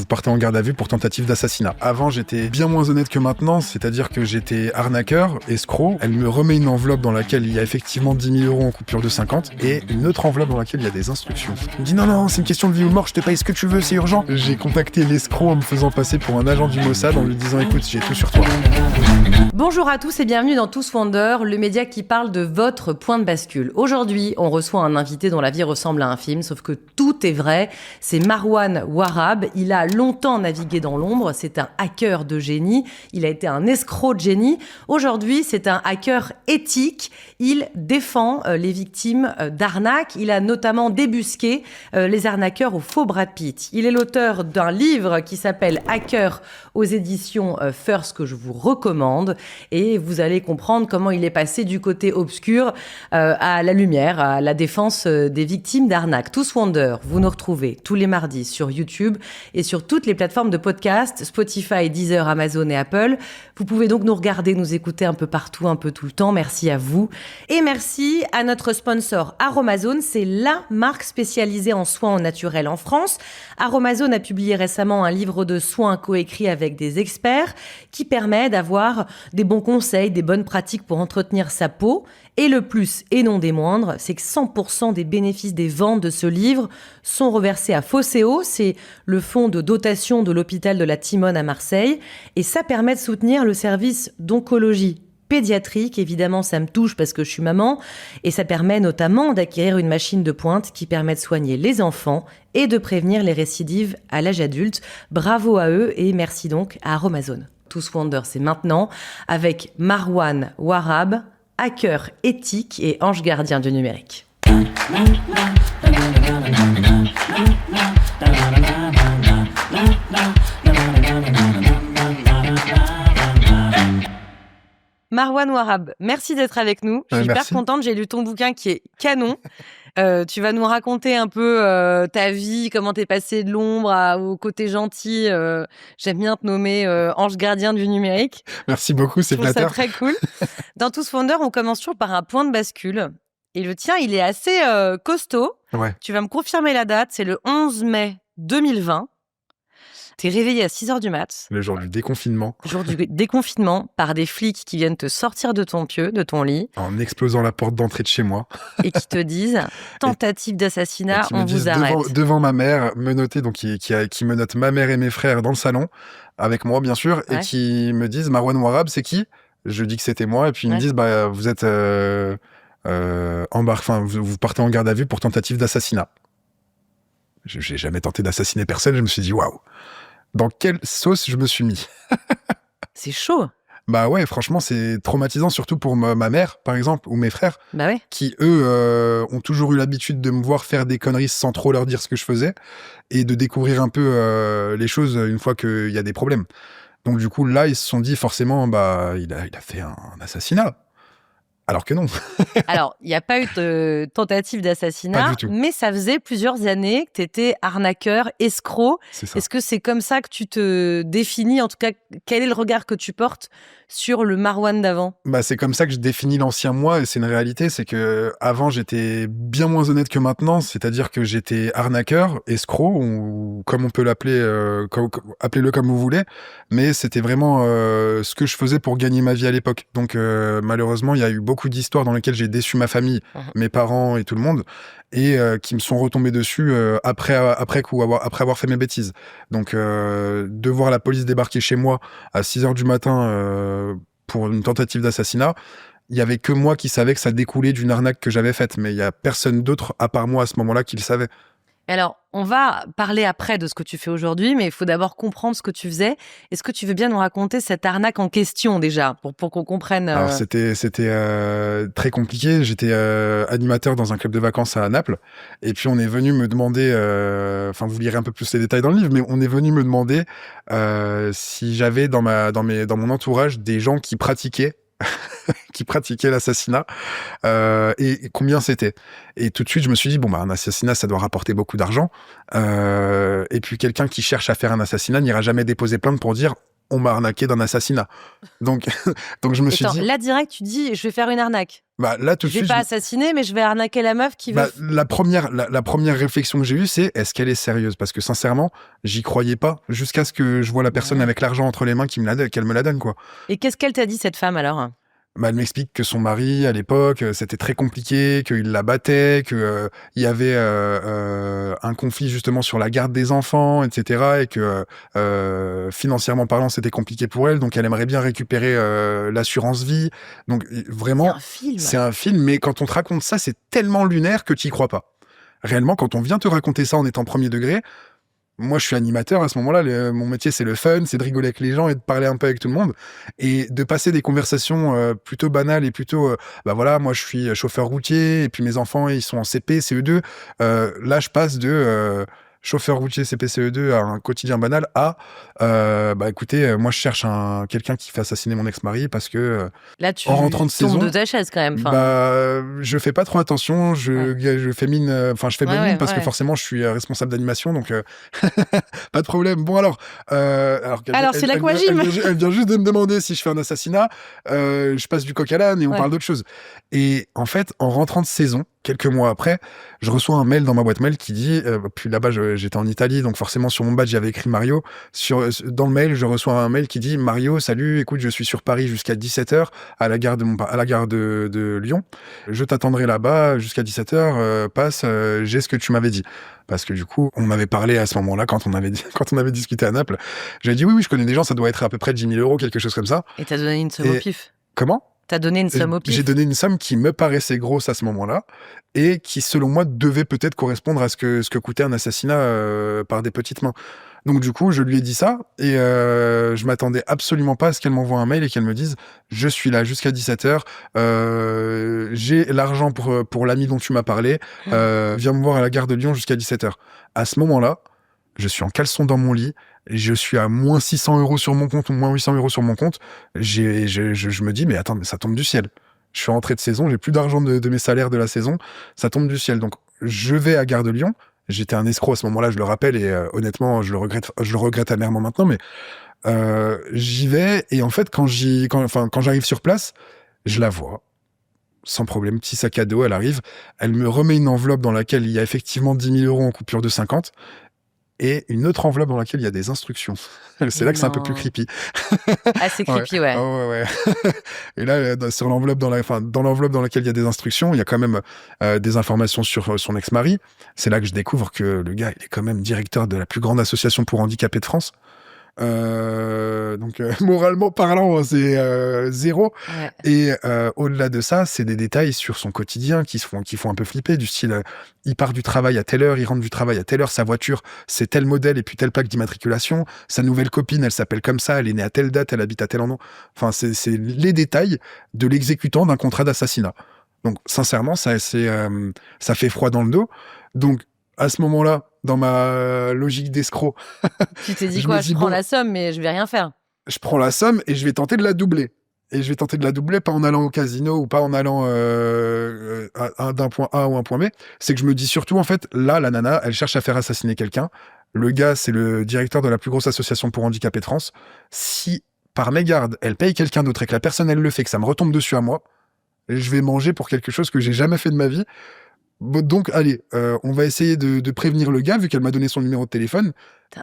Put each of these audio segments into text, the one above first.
vous partez en garde à vue pour tentative d'assassinat. Avant, j'étais bien moins honnête que maintenant, c'est-à-dire que j'étais arnaqueur, escroc. Elle me remet une enveloppe dans laquelle il y a effectivement 10 000 € en coupure de 50 et une autre enveloppe dans laquelle il y a des instructions. Elle me dit non, c'est une question de vie ou de mort, je te paye ce que tu veux, c'est urgent. J'ai contacté l'escroc en me faisant passer pour un agent du Mossad en lui disant écoute, j'ai tout sur toi. Bonjour à tous et bienvenue dans Tous Wonder, le média qui parle de votre point de bascule. Aujourd'hui, on reçoit un invité dont la vie ressemble à un film, sauf que tout est vrai. C'est Marwan Warab. Il a longtemps navigué dans l'ombre. C'est un hacker de génie. Il a été un escroc de génie. Aujourd'hui, c'est un hacker éthique. Il défend les victimes d'arnaques. Il a notamment débusqué les arnaqueurs au faux Brad Pitt. Il est l'auteur d'un livre qui s'appelle Hacker aux éditions First que je vous recommande. Et vous allez comprendre comment il est passé du côté obscur à la lumière, à la défense des victimes d'arnaques. Tous Wonder, vous nous retrouvez tous les mardis sur YouTube et sur toutes les plateformes de podcast, Spotify, Deezer, Amazon et Apple. Vous pouvez donc nous regarder, nous écouter un peu partout, un peu tout le temps. Merci à vous. Et merci à notre sponsor Aromazone. C'est la marque spécialisée en soins au naturel en France. Aromazone a publié récemment un livre de soins coécrit avec des experts qui permet d'avoir des bons conseils, des bonnes pratiques pour entretenir sa peau. Et le plus, et non des moindres, c'est que 100% des bénéfices des ventes de ce livre sont reversés à Fosséo, c'est le fonds de dotation de l'hôpital de la Timone à Marseille. Et ça permet de soutenir le service d'oncologie pédiatrique. Évidemment, ça me touche parce que je suis maman. Et ça permet notamment d'acquérir une machine de pointe qui permet de soigner les enfants et de prévenir les récidives à l'âge adulte. Bravo à eux et merci donc à Aromazone. Tous Wonder, c'est maintenant avec Marwan Warab, hacker éthique et ange gardien du numérique. Marwan Warab, merci d'être avec nous. Je suis hyper contente, j'ai lu ton bouquin qui est canon. Tu vas nous raconter un peu ta vie, comment t'es passé de l'ombre au côté gentil. J'aime bien te nommer ange gardien du numérique. Merci beaucoup, c'est flatteur. Je trouve ça très cool. Dans Tous Wonder, on commence toujours par un point de bascule. Et le tien, il est assez costaud. Ouais. Tu vas me confirmer la date, c'est le 11 mai 2020. T'es réveillé à 6h du mat. Le jour du déconfinement. Le jour du déconfinement, par des flics qui viennent te sortir de ton pieu, de ton lit. En explosant la porte d'entrée de chez moi. Et qui te disent, tentative d'assassinat, on vous arrête. Devant ma mère, menotté, donc qui menotte ma mère et mes frères dans le salon, avec moi bien sûr, et qui me disent, Marwan Warab, c'est qui ? Je dis que c'était moi, et puis ils me disent, vous êtes vous partez en garde à vue pour tentative d'assassinat. J'ai jamais tenté d'assassiner personne, je me suis dit, waouh, dans quelle sauce je me suis mis. C'est chaud. Bah ouais, franchement, c'est traumatisant, surtout pour ma mère, par exemple, ou mes frères, qui, eux, ont toujours eu l'habitude de me voir faire des conneries sans trop leur dire ce que je faisais, et de découvrir un peu les choses une fois qu'il y a des problèmes. Donc du coup, là, ils se sont dit, forcément, il a fait un assassinat. Alors que non. Alors, il n'y a pas eu de tentative d'assassinat, mais ça faisait plusieurs années que tu étais arnaqueur, escroc. C'est ça. Est-ce que c'est comme ça que tu te définis ? En tout cas, quel est le regard que tu portes sur le Marwan d'avant ? C'est comme ça que je définis l'ancien moi, et c'est une réalité, c'est que avant j'étais bien moins honnête que maintenant, c'est-à-dire que j'étais arnaqueur, escroc, ou comme on peut l'appeler, appelez-le comme vous voulez, mais c'était vraiment ce que je faisais pour gagner ma vie à l'époque. Donc malheureusement, il y a eu beaucoup d'histoires dans lesquelles j'ai déçu ma famille, mes parents et tout le monde, et qui me sont retombés dessus après avoir fait mes bêtises. Donc de voir la police débarquer chez moi à 6h du matin pour une tentative d'assassinat, il y avait que moi qui savais que ça découlait d'une arnaque que j'avais faite, mais il y a personne d'autre à part moi à ce moment-là qui le savait. Alors, on va parler après de ce que tu fais aujourd'hui, mais il faut d'abord comprendre ce que tu faisais. Est-ce que tu veux bien nous raconter cette arnaque en question déjà, pour qu'on comprenne Alors, c'était très compliqué. J'étais animateur dans un club de vacances à Naples, et puis on est venu me demander, vous lirez un peu plus les détails dans le livre, mais on est venu me demander si j'avais dans mon entourage des gens qui pratiquaient l'assassinat et combien c'était. Et tout de suite, je me suis dit, un assassinat, ça doit rapporter beaucoup d'argent. Et puis, quelqu'un qui cherche à faire un assassinat n'ira jamais déposer plainte pour dire on m'a arnaqué d'un assassinat. Donc, donc je me suis dit... Là, direct, tu dis, je vais faire une arnaque. Bah, là, tout de je vais suite, pas assassiner, mais je vais arnaquer la meuf qui veut... la première réflexion que j'ai eue, c'est est-ce qu'elle est sérieuse? Parce que sincèrement, j'y croyais pas jusqu'à ce que je vois la personne avec l'argent entre les mains qu'elle me la donne, quoi. Et qu'est-ce qu'elle t'a dit, cette femme, alors? Bah, elle m'explique que son mari, à l'époque, c'était très compliqué, qu'il la battait, que il y avait un conflit justement sur la garde des enfants, etc. Et que financièrement parlant, c'était compliqué pour elle. Donc, elle aimerait bien récupérer l'assurance vie. Donc, vraiment, c'est un film. Mais quand on te raconte ça, c'est tellement lunaire que tu y crois pas. Réellement, quand on vient te raconter ça en étant premier degré, moi, je suis animateur à ce moment-là. Mon métier, c'est le fun, c'est de rigoler avec les gens et de parler un peu avec tout le monde. Et de passer des conversations plutôt banales et plutôt, bah voilà, moi, je suis chauffeur routier et puis mes enfants, ils sont en CP, CE2. Là, je passe de chauffeur routier CP, CE2 à un quotidien banal à, bah écoutez, moi, je cherche quelqu'un qui fait assassiner mon ex-mari parce que là, tu en rentrant de saison, de ta chaise quand même. Bah, je fais pas trop attention. Je fais mine, je fais bonne mine parce que forcément, je suis responsable d'animation, donc pas de problème. Bon alors c'est l'aquagym. Elle vient juste de me demander si je fais un assassinat. Je passe du coq à l'âne et on parle d'autre chose. Et en fait, en rentrant de saison, quelques mois après, je reçois un mail dans ma boîte mail qui dit, puis là-bas j'étais en Italie, donc forcément sur mon badge j'avais écrit Mario. Dans le mail, je reçois un mail qui dit Mario, salut, écoute, je suis sur Paris jusqu'à 17h à la gare de Lyon. Je t'attendrai là-bas jusqu'à 17h. Passe, j'ai ce que tu m'avais dit. Parce que du coup, on m'avait parlé à ce moment-là quand on avait discuté à Naples. J'avais dit oui, je connais des gens, ça doit être à peu près 10 000 €, quelque chose comme ça. Et t'as donné une somme au pif. Comment? T'as donné une somme au pif. J'ai donné une somme qui me paraissait grosse à ce moment-là et qui, selon moi, devait peut-être correspondre à ce que coûtait un assassinat par des petites mains. Donc du coup, je lui ai dit ça et je m'attendais absolument pas à ce qu'elle m'envoie un mail et qu'elle me dise je suis là jusqu'à 17h, j'ai l'argent pour l'ami dont tu m'as parlé, viens me voir à la gare de Lyon jusqu'à 17h. À ce moment-là, je suis en caleçon dans mon lit, je suis à moins 600 € sur mon compte ou moins 800 € sur mon compte. Je me dis, mais attends, mais ça tombe du ciel. Je suis rentré de saison, j'ai plus d'argent de mes salaires de la saison, ça tombe du ciel. Donc, je vais à Gare de Lyon. J'étais un escroc à ce moment-là, je le rappelle, et honnêtement, je le regrette amèrement maintenant, mais j'y vais, et en fait, quand j'arrive sur place, je la vois. Sans problème, petit sac à dos, elle arrive, elle me remet une enveloppe dans laquelle il y a effectivement 10 000 € en coupure de 50, et une autre enveloppe dans laquelle il y a des instructions. C'est là que c'est un peu plus creepy. Ah, c'est creepy, ouais. Ouais. Et là, sur l'enveloppe dans l'enveloppe dans laquelle il y a des instructions, il y a quand même des informations sur son ex-mari. C'est là que je découvre que le gars, il est quand même directeur de la plus grande association pour handicapés de France. Donc moralement parlant, c'est zéro. Ouais. Et au-delà de ça, c'est des détails sur son quotidien qui font un peu flipper, du style il part du travail à telle heure, il rentre du travail à telle heure, sa voiture c'est tel modèle et puis telle plaque d'immatriculation, sa nouvelle copine elle s'appelle comme ça, elle est née à telle date, elle habite à tel endroit. Enfin, c'est les détails de l'exécutant d'un contrat d'assassinat. Donc sincèrement, ça fait froid dans le dos. Donc à ce moment-là, dans ma logique d'escroc, tu t'es dit quoi? Je prends la somme, mais je vais rien faire. Je prends la somme et je vais tenter de la doubler. Et je vais tenter de la doubler, pas en allant au casino ou pas en allant d'un point A ou un point B. C'est que je me dis surtout, en fait, là, la nana, elle cherche à faire assassiner quelqu'un. Le gars, c'est le directeur de la plus grosse association pour handicapés de France. Si, par mégarde, elle paye quelqu'un d'autre et que la personne, elle le fait, que ça me retombe dessus à moi, je vais manger pour quelque chose que j'ai jamais fait de ma vie. Donc, allez, on va essayer de prévenir le gars, vu qu'elle m'a donné son numéro de téléphone.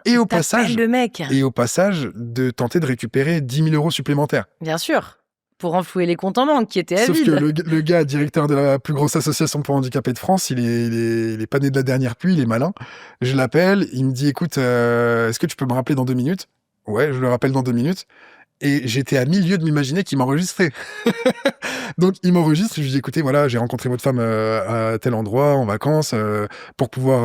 Et au passage, de tenter de récupérer 10 000 € supplémentaires. Bien sûr, pour renflouer les comptes en banque qui étaient à vide. Sauf que le gars, directeur de la plus grosse association pour handicapés de France, il est pas né de la dernière pluie, il est malin. Je l'appelle, il me dit, écoute, est-ce que tu peux me rappeler dans 2 minutes? Ouais, je le rappelle dans 2 minutes. Et j'étais à milieu de m'imaginer qu'il m'enregistrait. Donc, il m'enregistre, je lui dis, écoutez, voilà, j'ai rencontré votre femme à tel endroit, en vacances, pour pouvoir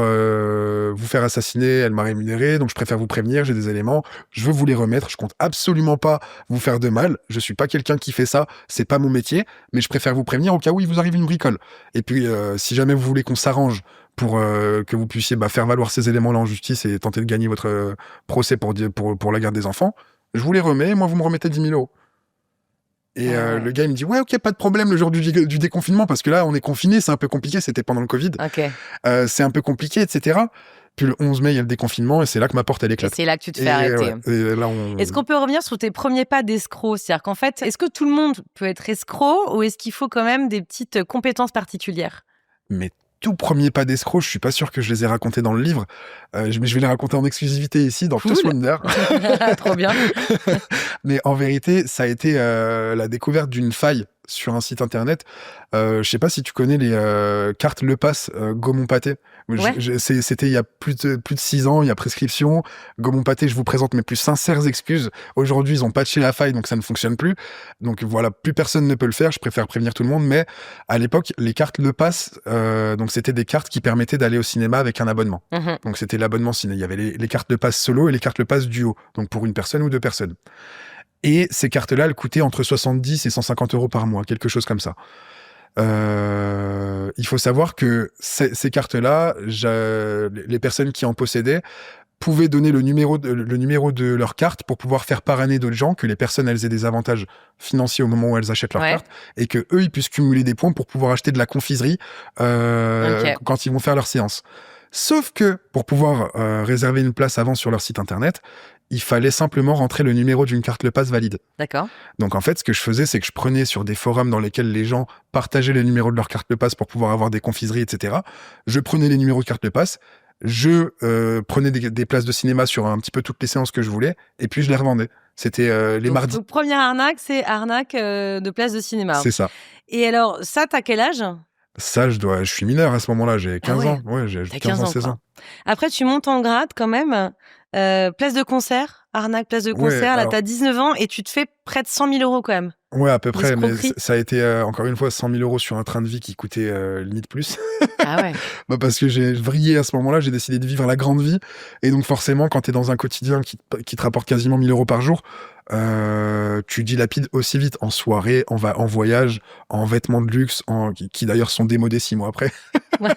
vous faire assassiner, elle m'a rémunéré, donc je préfère vous prévenir, j'ai des éléments, je veux vous les remettre, je compte absolument pas vous faire de mal, je suis pas quelqu'un qui fait ça, c'est pas mon métier, mais je préfère vous prévenir au cas où il vous arrive une bricole. Et puis, si jamais vous voulez qu'on s'arrange pour que vous puissiez faire valoir ces éléments-là en justice et tenter de gagner votre procès pour la garde des enfants, je vous les remets, moi vous me remettez 10 000 €. Et le gars il me dit ouais, ok, pas de problème, le jour du déconfinement, parce que là on est confiné, c'est un peu compliqué, c'était pendant le Covid. Okay. C'est un peu compliqué, etc. Puis le 11 mai, il y a le déconfinement et c'est là que ma porte, elle Et éclate. c'est là que tu te fais arrêter. Ouais, et là, Est-ce qu'on peut revenir sur tes premiers pas d'escroc? C'est-à-dire qu'en fait, est-ce que tout le monde peut être escroc ou est-ce qu'il faut quand même des petites compétences particulières? Mes tout premiers pas d'escroc, je suis pas sûr que je les ai racontés dans le livre, mais je vais les raconter en exclusivité ici dans Tous Cool. Wonder. Trop bien. Mais en vérité, ça a été la découverte d'une faille sur un site internet. Je sais pas si tu connais les cartes Le Pass Gaumont Pâté. Ouais. C'était il y a plus de 6 ans, il y a prescription. Gaumont Pâté, je vous présente mes plus sincères excuses. Aujourd'hui, ils ont patché la faille, donc ça ne fonctionne plus. Donc voilà, plus personne ne peut le faire. Je préfère prévenir tout le monde. Mais à l'époque, les cartes Le Pass, donc c'était des cartes qui permettaient d'aller au cinéma avec un abonnement. Mhm. Donc c'était l'abonnement ciné. Il y avait les cartes Le Pass solo et les cartes Le Pass duo. Donc pour une personne ou 2 personnes. Et ces cartes-là, elles coûtaient entre 70 et 150 euros par mois, quelque chose comme ça. Il faut savoir que ces cartes-là, les personnes qui en possédaient pouvaient donner le numéro de leur carte pour pouvoir faire parrainer d'autres gens, que les personnes elles aient des avantages financiers au moment où elles achètent leur carte, et que eux ils puissent cumuler des points pour pouvoir acheter de la confiserie quand ils vont faire leur séance. Sauf que pour pouvoir réserver une place avant sur leur site internet, il fallait simplement rentrer le numéro d'une carte Le Pass valide. D'accord. Donc en fait, ce que je faisais, c'est que je prenais sur des forums dans lesquels les gens partageaient les numéros de leur carte Le Pass pour pouvoir avoir des confiseries, etc. Je prenais les numéros de carte Le Pass, je prenais des places de cinéma sur un petit peu toutes les séances que je voulais, et puis je les revendais. C'était les mardis. Donc première arnaque, c'est arnaque de place de cinéma. C'est ça. Et alors, ça, t'as quel âge? Ça, je suis mineur à ce moment-là, j'ai 15 ans. Ouais, j'ai 15 ans, 16 ans. Après, tu montes en grade quand même. Place de concert, arnaque, place de concert. Ouais, là, t'as 19 ans et tu te fais près de 100 000 euros quand même. Ouais, à peu près. Mais ça a été, encore une fois, 100 000 euros sur un train de vie qui coûtait limite plus. Ah ouais. Bah parce que j'ai vrillé à ce moment-là, j'ai décidé de vivre la grande vie. Et donc, forcément, quand t'es dans un quotidien qui te rapporte quasiment 1000 euros par jour, tu dilapides aussi vite en soirée, en voyage, en vêtements de luxe, qui d'ailleurs sont démodés 6 mois après. Ouais.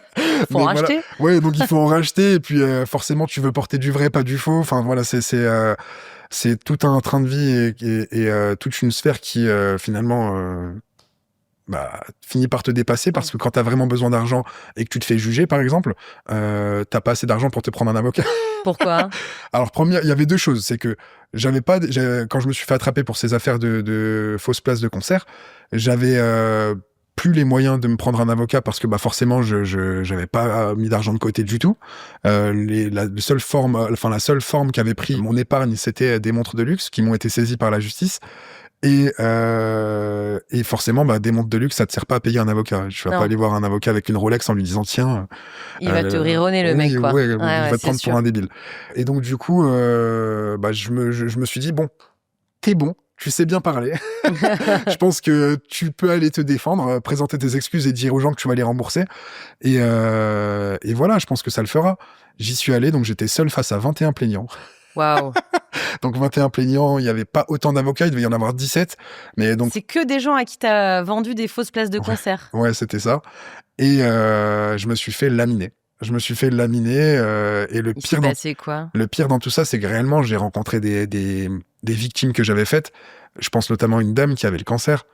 Faut en racheter. Voilà. Ouais, donc il faut en racheter. Et puis, forcément, tu veux porter du vrai, pas du faux. Enfin, voilà, c'est tout un train de vie et toute une sphère qui, finalement, finit par te dépasser parce que quand t'as vraiment besoin d'argent et que tu te fais juger, par exemple, t'as pas assez d'argent pour te prendre un avocat. Pourquoi? Alors, il y avait 2 choses. C'est que quand je me suis fait attraper pour ces affaires de fausses places de concert, j'avais plus les moyens de me prendre un avocat parce que forcément j'avais pas mis d'argent de côté du tout. La seule forme qu'avait pris mon épargne, c'était des montres de luxe qui m'ont été saisies par la justice. Et forcément, des montres de luxe, ça te sert pas à payer un avocat. Je vais pas aller voir un avocat avec une Rolex en lui disant tiens. Il va te rironner le mec, quoi. Il va te prendre pour un débile. Et donc du coup, je me suis dit bon, t'es bon. Tu sais bien parler. Je pense que tu peux aller te défendre, présenter tes excuses et dire aux gens que tu vas les rembourser. Et voilà, je pense que ça le fera. J'y suis allé, donc j'étais seul face à 21 plaignants. Waouh. Donc 21 plaignants, il n'y avait pas autant d'avocats, il devait y en avoir 17. Mais donc... C'est que des gens à qui t'as vendu des fausses places de concert. Ouais, c'était ça. Et je me suis fait laminer. Et le pire dans tout ça, c'est que réellement, j'ai rencontré des victimes que j'avais faites. Je pense notamment à une dame qui avait le cancer,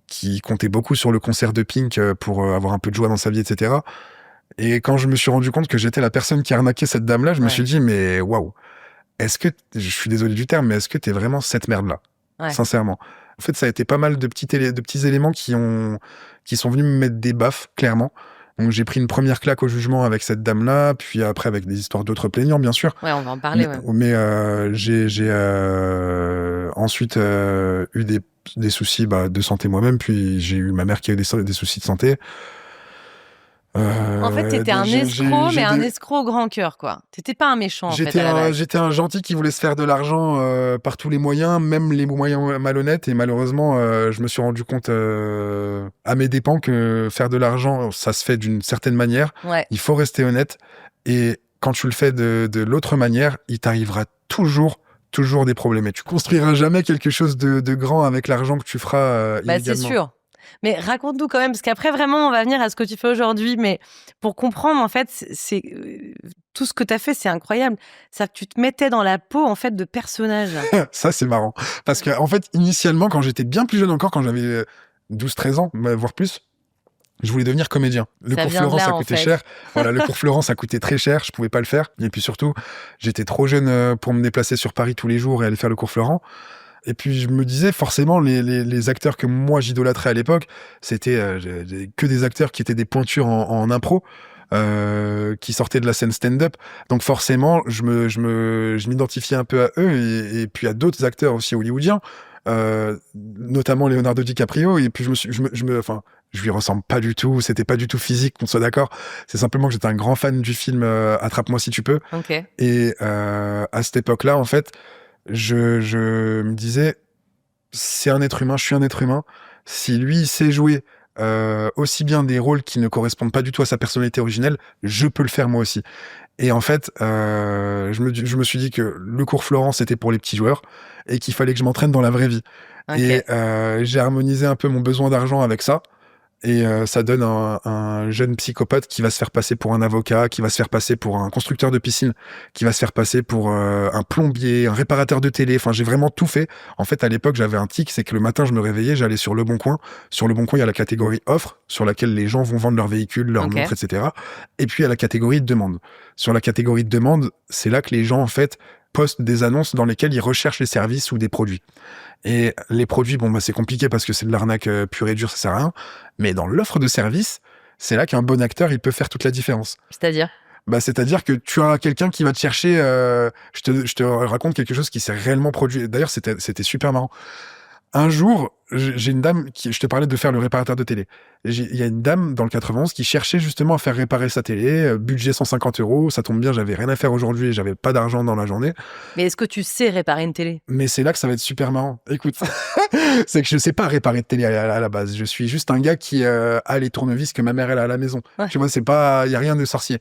qui comptait beaucoup sur le concert de Pink pour avoir un peu de joie dans sa vie, etc. Et quand je me suis rendu compte que j'étais la personne qui arnaquait cette dame-là, je me suis dit, mais waouh, je suis désolé du terme, mais est-ce que t'es vraiment cette merde-là? Sincèrement. En fait, ça a été pas mal de petits éléments qui sont venus me mettre des baffes, clairement. Donc j'ai pris une première claque au jugement avec cette dame-là, puis après avec des histoires d'autres plaignants, bien sûr. Ouais, on va en parler. Mais j'ai ensuite eu des soucis de santé moi-même, puis j'ai eu ma mère qui a eu des soucis de santé. En fait, t'étais un escroc, mais un escroc au grand cœur, quoi. T'étais pas un méchant, en fait, à la base. J'étais un gentil qui voulait se faire de l'argent par tous les moyens, même les moyens malhonnêtes. Et malheureusement, je me suis rendu compte à mes dépens que faire de l'argent, ça se fait d'une certaine manière. Ouais. Il faut rester honnête. Et quand tu le fais de l'autre manière, il t'arrivera toujours des problèmes. Et tu construiras jamais quelque chose de grand avec l'argent que tu feras illégalement. C'est sûr. Mais raconte-nous quand même, parce qu'après, vraiment, on va venir à ce que tu fais aujourd'hui. Mais pour comprendre, en fait, c'est tout ce que tu as fait, c'est incroyable. Ça, tu te mettais dans la peau, en fait, de personnages. Ça, c'est marrant. Parce que, en fait, initialement, quand j'étais bien plus jeune encore, quand j'avais 12-13 ans, voire plus, Je voulais devenir comédien. Le cours Florent, ça coûtait cher. Voilà, le cours Florent, ça coûtait très cher. Je pouvais pas le faire. Et puis surtout, j'étais trop jeune pour me déplacer sur Paris tous les jours et aller faire le cours Florent. Et puis je me disais, forcément, les acteurs que moi j'idolâtrais à l'époque, c'était que des acteurs qui étaient des pointures en impro. Qui sortaient de la scène stand-up. Donc forcément, je m'identifiais un peu à eux et puis à d'autres acteurs aussi hollywoodiens, notamment Leonardo DiCaprio. Et puis je lui ressemble pas du tout. C'était pas du tout physique, qu'on soit d'accord. C'est simplement que j'étais un grand fan du film Attrape-moi si tu peux. Okay. Et à cette époque-là, en fait, je me disais, c'est un être humain, je suis un être humain. Si lui, il sait jouer aussi bien des rôles qui ne correspondent pas du tout à sa personnalité originelle, je peux le faire moi aussi. Et en fait, je me suis dit que le cours Florent, c'était pour les petits joueurs et qu'il fallait que je m'entraîne dans la vraie vie. Okay. Et j'ai harmonisé un peu mon besoin d'argent avec ça. Et ça donne un jeune psychopathe qui va se faire passer pour un avocat, qui va se faire passer pour un constructeur de piscine, qui va se faire passer pour un plombier, un réparateur de télé. Enfin, j'ai vraiment tout fait. En fait, à l'époque, j'avais un tic, c'est que le matin, je me réveillais, j'allais sur Le Bon Coin. Sur Le Bon Coin, il y a la catégorie offre, sur laquelle les gens vont vendre leurs véhicules, leurs montres, etc. Et puis, il y a la catégorie de demande. Sur la catégorie de demande, c'est là que les gens, en fait, postent des annonces dans lesquelles ils recherchent les services ou des produits. Et les produits, c'est compliqué parce que c'est de l'arnaque pure et dure, ça sert à rien. Mais dans l'offre de service, c'est là qu'un bon acteur, il peut faire toute la différence. C'est-à-dire ? C'est-à-dire que tu as quelqu'un qui va te chercher. Je te raconte quelque chose qui s'est réellement produit. D'ailleurs, c'était super marrant. Un jour, j'ai une dame je te parlais de faire le réparateur de télé. Il y a une dame dans le 91 qui cherchait justement à faire réparer sa télé, budget 150 €. Ça tombe bien, j'avais rien à faire aujourd'hui et j'avais pas d'argent dans la journée. Mais est-ce que tu sais réparer une télé ? Mais c'est là que ça va être super marrant. Écoute, c'est que je sais pas réparer de télé à la base. Je suis juste un gars qui a les tournevis que ma mère elle a à la maison. Ouais. Tu vois, il y a rien de sorcier.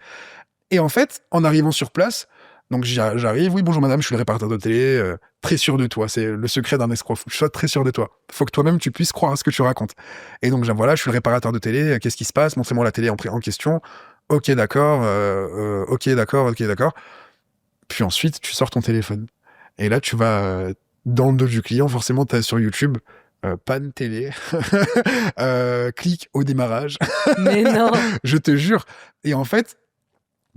Et en fait, en arrivant sur place, donc j'arrive, oui bonjour madame, je suis le réparateur de télé, très sûr de toi, c'est le secret d'un escroc, faut que je sois très sûr de toi, faut que toi-même tu puisses croire à ce que tu racontes. Et donc voilà, je suis le réparateur de télé, qu'est-ce qui se passe, montrez-moi la télé en question, ok d'accord. Puis ensuite tu sors ton téléphone, et là tu vas dans le dos du client, forcément t'as sur YouTube, panne télé, clic au démarrage. Mais non. Je te jure. Et en fait,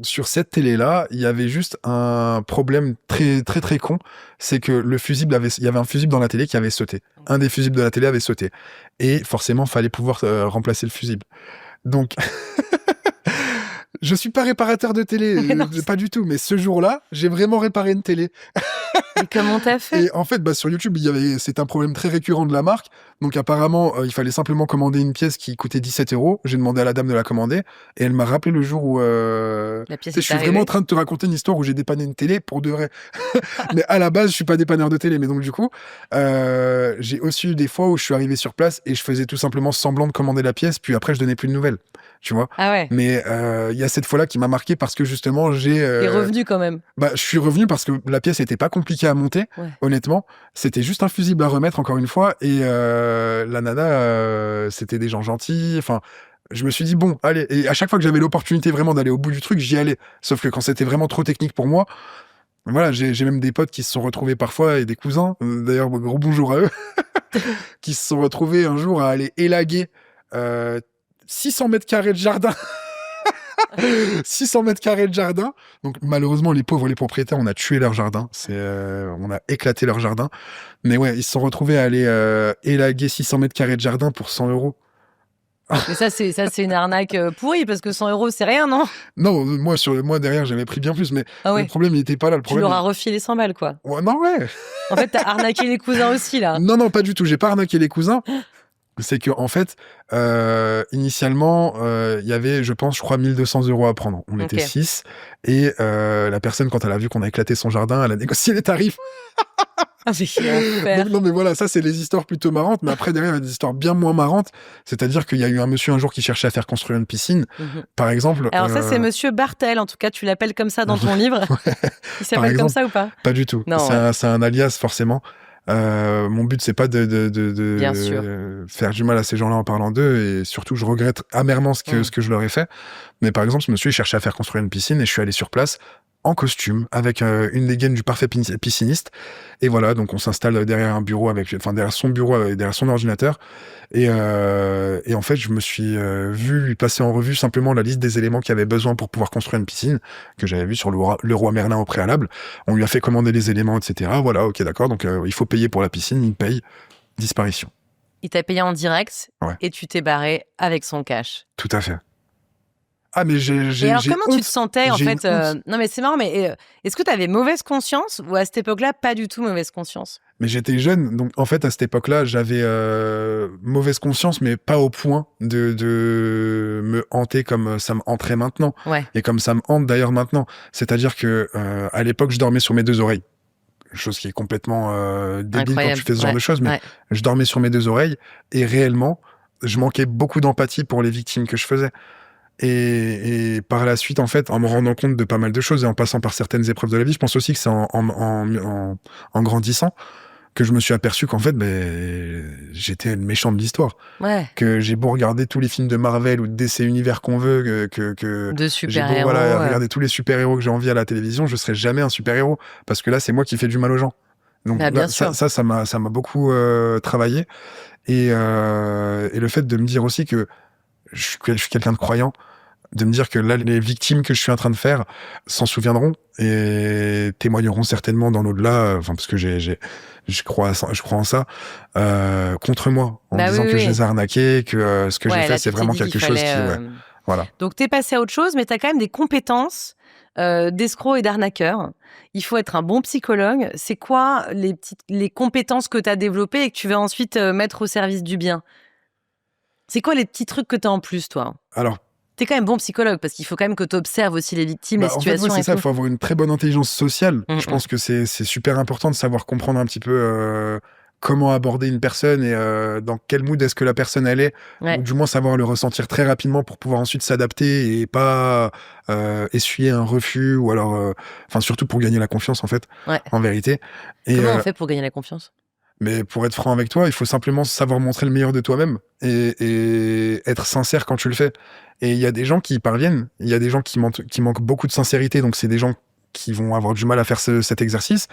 sur cette télé-là, il y avait juste un problème très très très con, c'est que il y avait un fusible dans la télé qui avait sauté. Un des fusibles de la télé avait sauté. Et forcément, fallait pouvoir remplacer le fusible. Donc, je suis pas réparateur de télé, pas du tout, mais ce jour-là, j'ai vraiment réparé une télé. Et comment t'as fait ? Et en fait, sur YouTube, c'est un problème très récurrent de la marque. Donc apparemment, il fallait simplement commander une pièce qui coûtait 17 €. J'ai demandé à la dame de la commander et elle m'a rappelé le jour où la pièce je suis vraiment en train de te raconter une histoire où j'ai dépanné une télé pour de vrai. Mais à la base, je suis pas dépanneur de télé, mais donc du coup, j'ai aussi eu des fois où je suis arrivé sur place et je faisais tout simplement semblant de commander la pièce, puis après je donnais plus de nouvelles. Tu vois. Ah ouais. Mais il y a cette fois-là qui m'a marqué parce que justement T'es revenu quand même. Je suis revenu parce que la pièce était pas compliquée à monter. Ouais. Honnêtement, c'était juste un fusible à remettre encore une fois et la nana, c'était des gens gentils. Enfin, je me suis dit bon, allez. Et à chaque fois que j'avais l'opportunité vraiment d'aller au bout du truc, j'y allais. Sauf que quand c'était vraiment trop technique pour moi, voilà, j'ai même des potes qui se sont retrouvés parfois et des cousins. D'ailleurs, gros bonjour à eux, qui se sont retrouvés un jour à aller élaguer 600 mètres carrés de jardin. 600 mètres carrés de jardin. Donc, malheureusement, les pauvres, les propriétaires, on a tué leur jardin. On a éclaté leur jardin. Mais ouais, ils se sont retrouvés à aller élaguer 600 mètres carrés de jardin pour 100 €. Mais ça, c'est une arnaque pourrie parce que 100 €, c'est rien, non ? Non, moi, derrière, j'avais pris bien plus. Mais le problème, il n'était pas là. Tu leur as refilé 100 balles, quoi. Ouais, non, ouais. En fait, t'as arnaqué les cousins aussi, là. Non, pas du tout. J'ai pas arnaqué les cousins. C'est que en fait, initialement, il y avait, je crois, 1200 € à prendre. On était 6 et la personne, quand elle a vu qu'on a éclaté son jardin, elle a négocié les tarifs. Ah, c'est chiant. Non, mais voilà, ça, c'est les histoires plutôt marrantes. Mais après, derrière, il y a des histoires bien moins marrantes. C'est-à-dire qu'il y a eu un monsieur un jour qui cherchait à faire construire une piscine, par exemple. Alors ça, c'est monsieur Bartel. En tout cas, tu l'appelles comme ça dans ton livre. Ouais. Il s'appelle comme ça ou pas ? Pas du tout. Non, c'est un alias, forcément. Mon but, c'est pas de faire du mal à ces gens-là en parlant d'eux, et surtout, je regrette amèrement ce que je leur ai fait. Mais par exemple, ce monsieur, il cherchait à faire construire une piscine et je suis allé sur place. en costume, avec une dégaine du parfait pisciniste. Et voilà, donc on s'installe derrière un bureau derrière son bureau, derrière son ordinateur. Et en fait, je me suis vu lui passer en revue simplement la liste des éléments qu'il avait besoin pour pouvoir construire une piscine, que j'avais vu sur le roi Merlin au préalable. On lui a fait commander les éléments, etc. Voilà, ok, d'accord. Donc il faut payer pour la piscine, il paye. Disparition. Il t'a payé en direct et tu t'es barré avec son cash. Tout à fait. Ah, mais Et alors, comment tu te sentais, en fait Non, mais c'est marrant, mais est-ce que tu avais mauvaise conscience ou à cette époque-là, pas du tout mauvaise conscience? Mais j'étais jeune, donc en fait, à cette époque-là, j'avais mauvaise conscience, mais pas au point de me hanter comme ça me hanterait maintenant. Ouais. Et comme ça me hante d'ailleurs maintenant. C'est-à-dire que à l'époque, je dormais sur mes 2 oreilles. Chose qui est complètement débile Incroyable. quand tu fais ce genre de choses, mais je dormais sur mes 2 oreilles et réellement, je manquais beaucoup d'empathie pour les victimes que je faisais. Et par la suite, en fait, en me rendant compte de pas mal de choses et en passant par certaines épreuves de la vie, je pense aussi que c'est en grandissant que je me suis aperçu qu'en fait, j'étais le méchant de l'histoire. Ouais. Que j'ai beau regarder tous les films de Marvel ou de DC Univers qu'on veut, de super-héros. J'ai beau regarder tous les super-héros que j'ai envie à la télévision, je serai jamais un super-héros parce que là, c'est moi qui fais du mal aux gens. Donc bien ça m'a beaucoup travaillé et le fait de me dire aussi que je suis quelqu'un de croyant, de me dire que là, les victimes que je suis en train de faire s'en souviendront et témoigneront certainement dans l'au-delà, parce que je crois en ça, contre moi, en disant que je les ai arnaqués, que ce que j'ai fait, c'est vraiment quelque chose qui... voilà. Donc, t'es passé à autre chose, mais t'as quand même des compétences d'escroc et d'arnaqueur. Il faut être un bon psychologue. C'est quoi les compétences que t'as développées et que tu vas ensuite mettre au service du bien? C'est quoi les petits trucs que t'as en plus, toi? Alors, t'es quand même bon psychologue, parce qu'il faut quand même que t'observes aussi les victimes, les situations. En fait, c'est ça, il faut avoir une très bonne intelligence sociale. Je pense que c'est super important de savoir comprendre un petit peu comment aborder une personne et dans quel mood est-ce que la personne elle est, ou du moins savoir le ressentir très rapidement pour pouvoir ensuite s'adapter et pas essuyer un refus, ou alors, surtout pour gagner la confiance, en fait, en vérité. Et, comment on fait pour gagner la confiance? Mais pour être franc avec toi, il faut simplement savoir montrer le meilleur de toi-même et être sincère quand tu le fais. Et il y a des gens qui y parviennent, il y a des gens qui manquent beaucoup de sincérité, donc c'est des gens qui vont avoir du mal à faire cet exercice.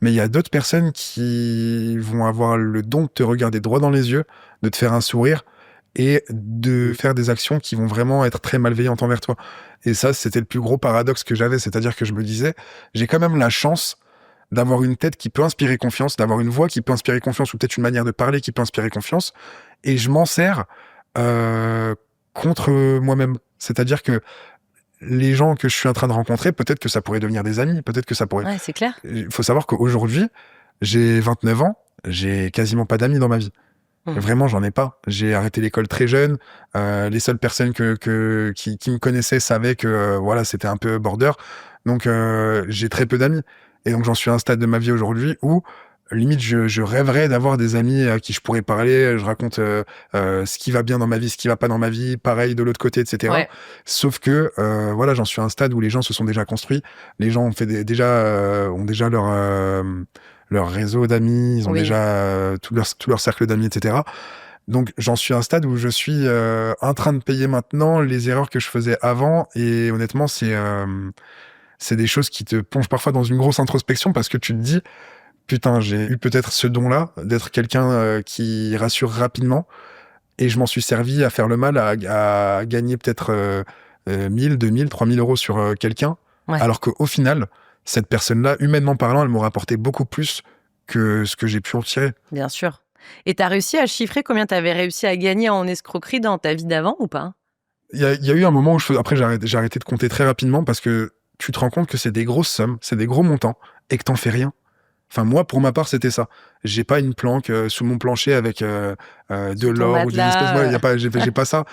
Mais il y a d'autres personnes qui vont avoir le don de te regarder droit dans les yeux, de te faire un sourire et de faire des actions qui vont vraiment être très malveillantes envers toi. Et ça, c'était le plus gros paradoxe que j'avais, c'est-à-dire que je me disais, j'ai quand même la chance d'avoir une tête qui peut inspirer confiance, d'avoir une voix qui peut inspirer confiance, ou peut-être une manière de parler qui peut inspirer confiance, et je m'en sers contre moi-même. C'est-à-dire que les gens que je suis en train de rencontrer, peut-être que ça pourrait devenir des amis, peut-être que ça pourrait... Ouais, c'est clair. Il faut savoir qu'aujourd'hui, j'ai 29 ans, j'ai quasiment pas d'amis dans ma vie. Vraiment, j'en ai pas. J'ai arrêté l'école très jeune. Les seules personnes qui me connaissaient savaient que voilà, c'était un peu border. Donc, j'ai très peu d'amis. Et donc, j'en suis à un stade de ma vie aujourd'hui où, limite, je rêverais d'avoir des amis à qui je pourrais parler. Je raconte ce qui va bien dans ma vie, ce qui va pas dans ma vie, pareil de l'autre côté, etc. Sauf que, voilà, j'en suis à un stade où les gens se sont déjà construits. Les gens ont déjà leur réseau d'amis, ils ont déjà tout leur cercle d'amis, etc. Donc, j'en suis à un stade où je suis en train de payer maintenant les erreurs que je faisais avant. Et honnêtement, c'est des choses qui te plongent parfois dans une grosse introspection parce que tu te dis, putain, j'ai eu peut-être ce don-là d'être quelqu'un qui rassure rapidement et je m'en suis servi à faire le mal, à gagner peut-être 1000, 2000, 3000 euros sur quelqu'un, alors qu'au final, cette personne-là, humainement parlant, elle m'aurait apporté beaucoup plus que ce que j'ai pu en tirer. Bien sûr. Et t'as réussi à chiffrer combien t'avais réussi à gagner en escroquerie dans ta vie d'avant ou pas? Il y a eu un moment où après j'ai arrêté de compter très rapidement parce que tu te rends compte que c'est des grosses sommes, c'est des gros montants, et que t'en fais rien. Enfin, moi, pour ma part, c'était ça. J'ai pas une planque sous mon plancher avec de l'or ou des espèces. J'ai pas ça.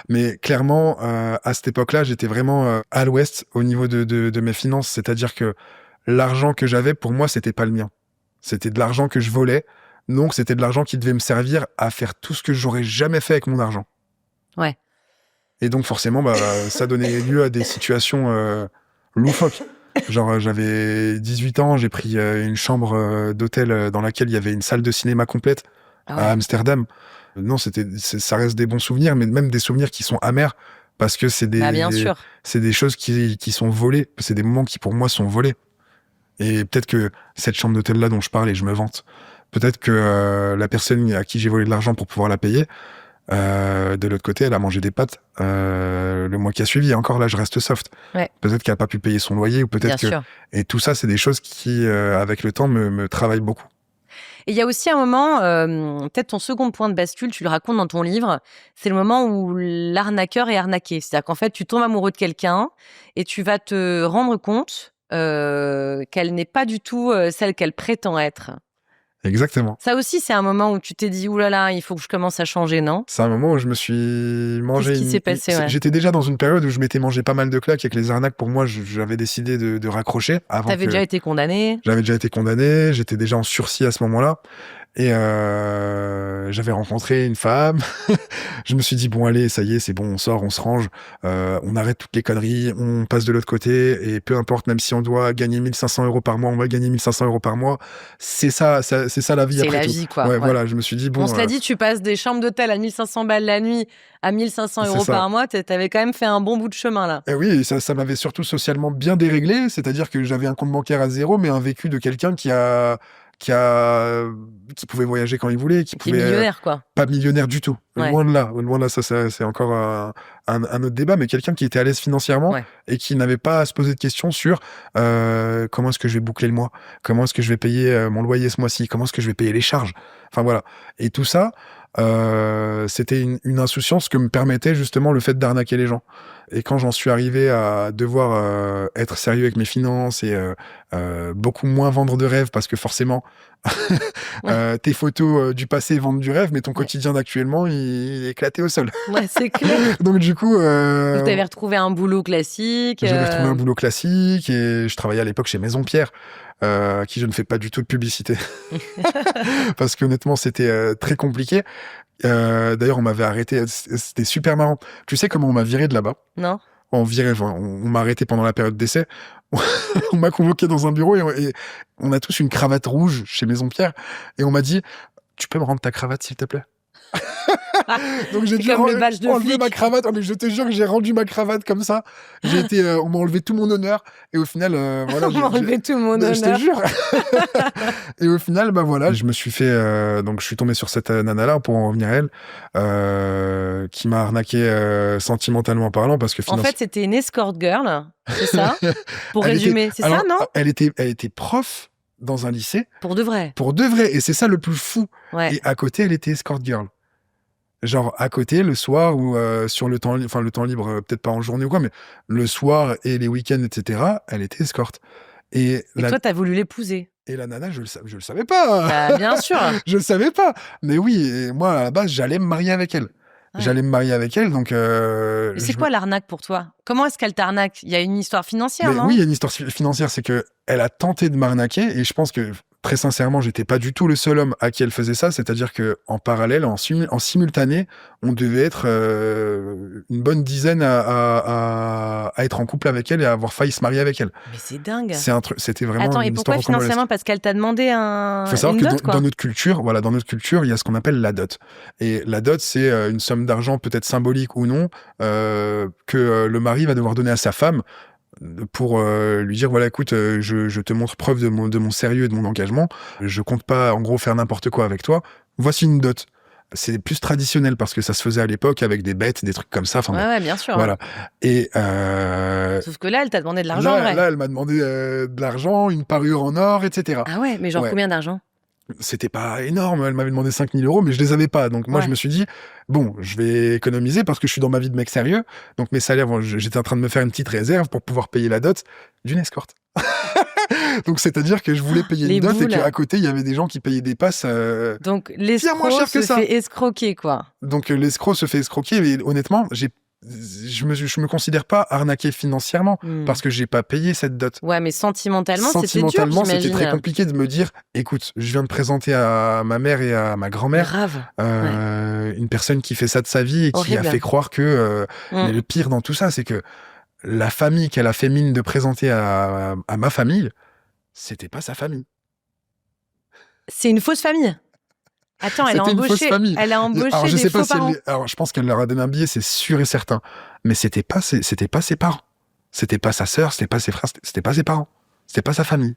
Mais clairement, à cette époque-là, j'étais vraiment à l'ouest au niveau de mes finances. C'est-à-dire que l'argent que j'avais, pour moi, c'était pas le mien. C'était de l'argent que je volais. Donc, c'était de l'argent qui devait me servir à faire tout ce que j'aurais jamais fait avec mon argent. Ouais. Et donc, forcément, ça donnait lieu à des situations loufoques. Genre, j'avais 18 ans, j'ai pris une chambre d'hôtel dans laquelle il y avait une salle de cinéma complète à Amsterdam. Non, ça reste des bons souvenirs, mais même des souvenirs qui sont amers parce que Bien sûr. c'est des choses qui sont volées. C'est des moments qui, pour moi, sont volés. Et peut-être que cette chambre d'hôtel-là dont je parle et je me vante, peut-être que la personne à qui j'ai volé de l'argent pour pouvoir la payer, de l'autre côté, elle a mangé des pâtes le mois qui a suivi. Et encore là, je reste soft. Ouais. Peut-être qu'elle a pas pu payer son loyer, ou peut-être Bien que... sûr. Et tout ça, c'est des choses qui, avec le temps, me travaillent beaucoup. Et il y a aussi un moment, peut-être ton second point de bascule, tu le racontes dans ton livre, c'est le moment où l'arnaqueur est arnaqué. C'est-à-dire qu'en fait, tu tombes amoureux de quelqu'un et tu vas te rendre compte qu'elle n'est pas du tout celle qu'elle prétend être. Exactement. Ça aussi, c'est un moment où tu t'es dit, oulala, il faut que je commence à changer, non? C'est un moment où je me suis mangé... Qu'est-ce qui s'est passé, ouais. J'étais déjà dans une période où je m'étais mangé pas mal de claques avec les arnaques. Pour moi, j'avais décidé de raccrocher. T'avais déjà été condamné? J'avais déjà été condamné, j'étais déjà en sursis à ce moment-là. Et j'avais rencontré une femme. Je me suis dit, bon, allez, ça y est, c'est bon, on sort, on se range, on arrête toutes les conneries, on passe de l'autre côté, et peu importe, même si on doit gagner 1500 euros par mois, on va gagner 1500 euros par mois. C'est ça la vie C'est après la tout. vie, quoi. Ouais, Ouais. voilà, je me suis dit, bon. On se l'a dit, tu passes des chambres d'hôtel à 1500 balles la nuit à 1500 euros ça. par mois, t'avais quand même fait un bon bout de chemin, là. Et oui, ça m'avait surtout socialement bien déréglé, c'est-à-dire que j'avais un compte bancaire à zéro, mais un vécu de quelqu'un qui pouvait voyager quand il voulait, qui Qui est pouvait millionnaire, quoi. pas millionnaire du tout. Ouais. Loin de là, ça c'est encore un autre débat, mais quelqu'un qui était à l'aise financièrement Ouais. et qui n'avait pas à se poser de questions sur comment est-ce que je vais boucler le mois, comment est-ce que je vais payer mon loyer ce mois-ci, comment est-ce que je vais payer les charges. Enfin voilà. Et tout ça, c'était une insouciance que me permettait justement le fait d'arnaquer les gens. Et quand j'en suis arrivé à devoir être sérieux avec mes finances et beaucoup moins vendre de rêves, parce que forcément, tes photos du passé vendent du rêve, mais ton quotidien d'actuellement, il est éclaté au sol. Ouais, c'est clair. Donc du coup... Vous t'avez retrouvé un boulot classique. J'avais retrouvé un boulot classique et je travaillais à l'époque chez Maison Pierre, à qui je ne fais pas du tout de publicité. Parce qu'honnêtement, c'était très compliqué. D'ailleurs, on m'avait arrêté. C'était super marrant. Tu sais comment on m'a viré de là-bas? Non. On m'a arrêté pendant la période d'essai. On m'a convoqué dans un bureau et on a tous une cravate rouge chez Maison Pierre. Et on m'a dit, tu peux me rendre ta cravate, s'il te plaît? Donc j'ai dû enlever ma cravate. Oh, mais je te jure que j'ai rendu ma cravate comme ça. On m'a enlevé tout mon honneur et au final, voilà. On m'a enlevé tout mon honneur. Je te jure. Et au final, bah voilà, je me suis fait. Donc je suis tombé sur cette nana-là pour en revenir à elle, qui m'a arnaqué sentimentalement parlant parce que En fait, c'était une escort girl, c'est ça? Pour résumer, c'est ça, non? Elle était prof dans un lycée. Pour de vrai. Pour de vrai. Et c'est ça le plus fou. Ouais. Et à côté, elle était escort girl. Genre à côté, le soir ou sur le temps libre, peut-être pas en journée ou quoi, mais le soir et les week-ends, etc., elle était escorte. Et toi, t'as voulu l'épouser? Et la nana, je le savais pas. Bah, bien sûr. Je le savais pas. Mais oui, et moi, à la base, j'allais me marier avec elle. Ouais. J'allais me marier avec elle, donc... Mais c'est quoi l'arnaque pour toi? Comment est-ce qu'elle t'arnaque? Il y a une histoire financière, non? Oui, il y a une histoire financière, c'est que elle a tenté de m'arnaquer, et je pense que, très sincèrement, j'étais pas du tout le seul homme à qui elle faisait ça, c'est-à-dire que en parallèle, en simultané, on devait être une bonne dizaine à être en couple avec elle et à avoir failli se marier avec elle. Mais c'est dingue. C'était vraiment Attends, une et pourquoi financièrement? Parce qu'elle t'a demandé un. Faut savoir une que dot, quoi. dans notre culture, il y a ce qu'on appelle la dot. Et la dot, c'est une somme d'argent, peut-être symbolique ou non, que le mari va devoir donner à sa femme pour lui dire, voilà, écoute, je te montre preuve de mon sérieux et de mon engagement. Je compte pas, en gros, faire n'importe quoi avec toi. Voici une dot. C'est plus traditionnel parce que ça se faisait à l'époque avec des bêtes, des trucs comme ça. Enfin, ouais, bien sûr. Voilà. Et sauf que là, elle t'a demandé de l'argent, vrai. Là, elle m'a demandé de l'argent, une parure en or, etc. Ah ouais, mais genre combien d'argent? C'était pas énorme, elle m'avait demandé 5 000 €, mais je les avais pas. Donc moi, je me suis dit, bon, je vais économiser parce que je suis dans ma vie de mec sérieux. Donc mes salaires, j'étais en train de me faire une petite réserve pour pouvoir payer la dot d'une escorte. Donc c'est-à-dire que je voulais payer une dot et qu'à côté, il y avait des gens qui payaient des passes donc l'escroc se fait escroquer, quoi. Donc l'escroc se fait escroquer, mais honnêtement, je me considère pas arnaqué financièrement parce que j'ai pas payé cette dot. Ouais, mais sentimentalement, c'était très compliqué de me dire, écoute, je viens de présenter à ma mère et à ma grand-mère une personne qui fait ça de sa vie et qui a fait croire que mais le pire dans tout ça, c'est que la famille qu'elle a fait mine de présenter à ma famille, c'était pas sa famille. C'est une fausse famille. Attends, elle a C'était une fausse embauché, famille. elle a embauché Alors, je des sais pas faux si elle parents. alors, je pense qu'elle leur a donné un billet, c'est sûr et certain. Mais c'était pas ses parents. C'était pas sa sœur, c'était pas ses frères, c'était pas ses parents. C'était pas sa famille.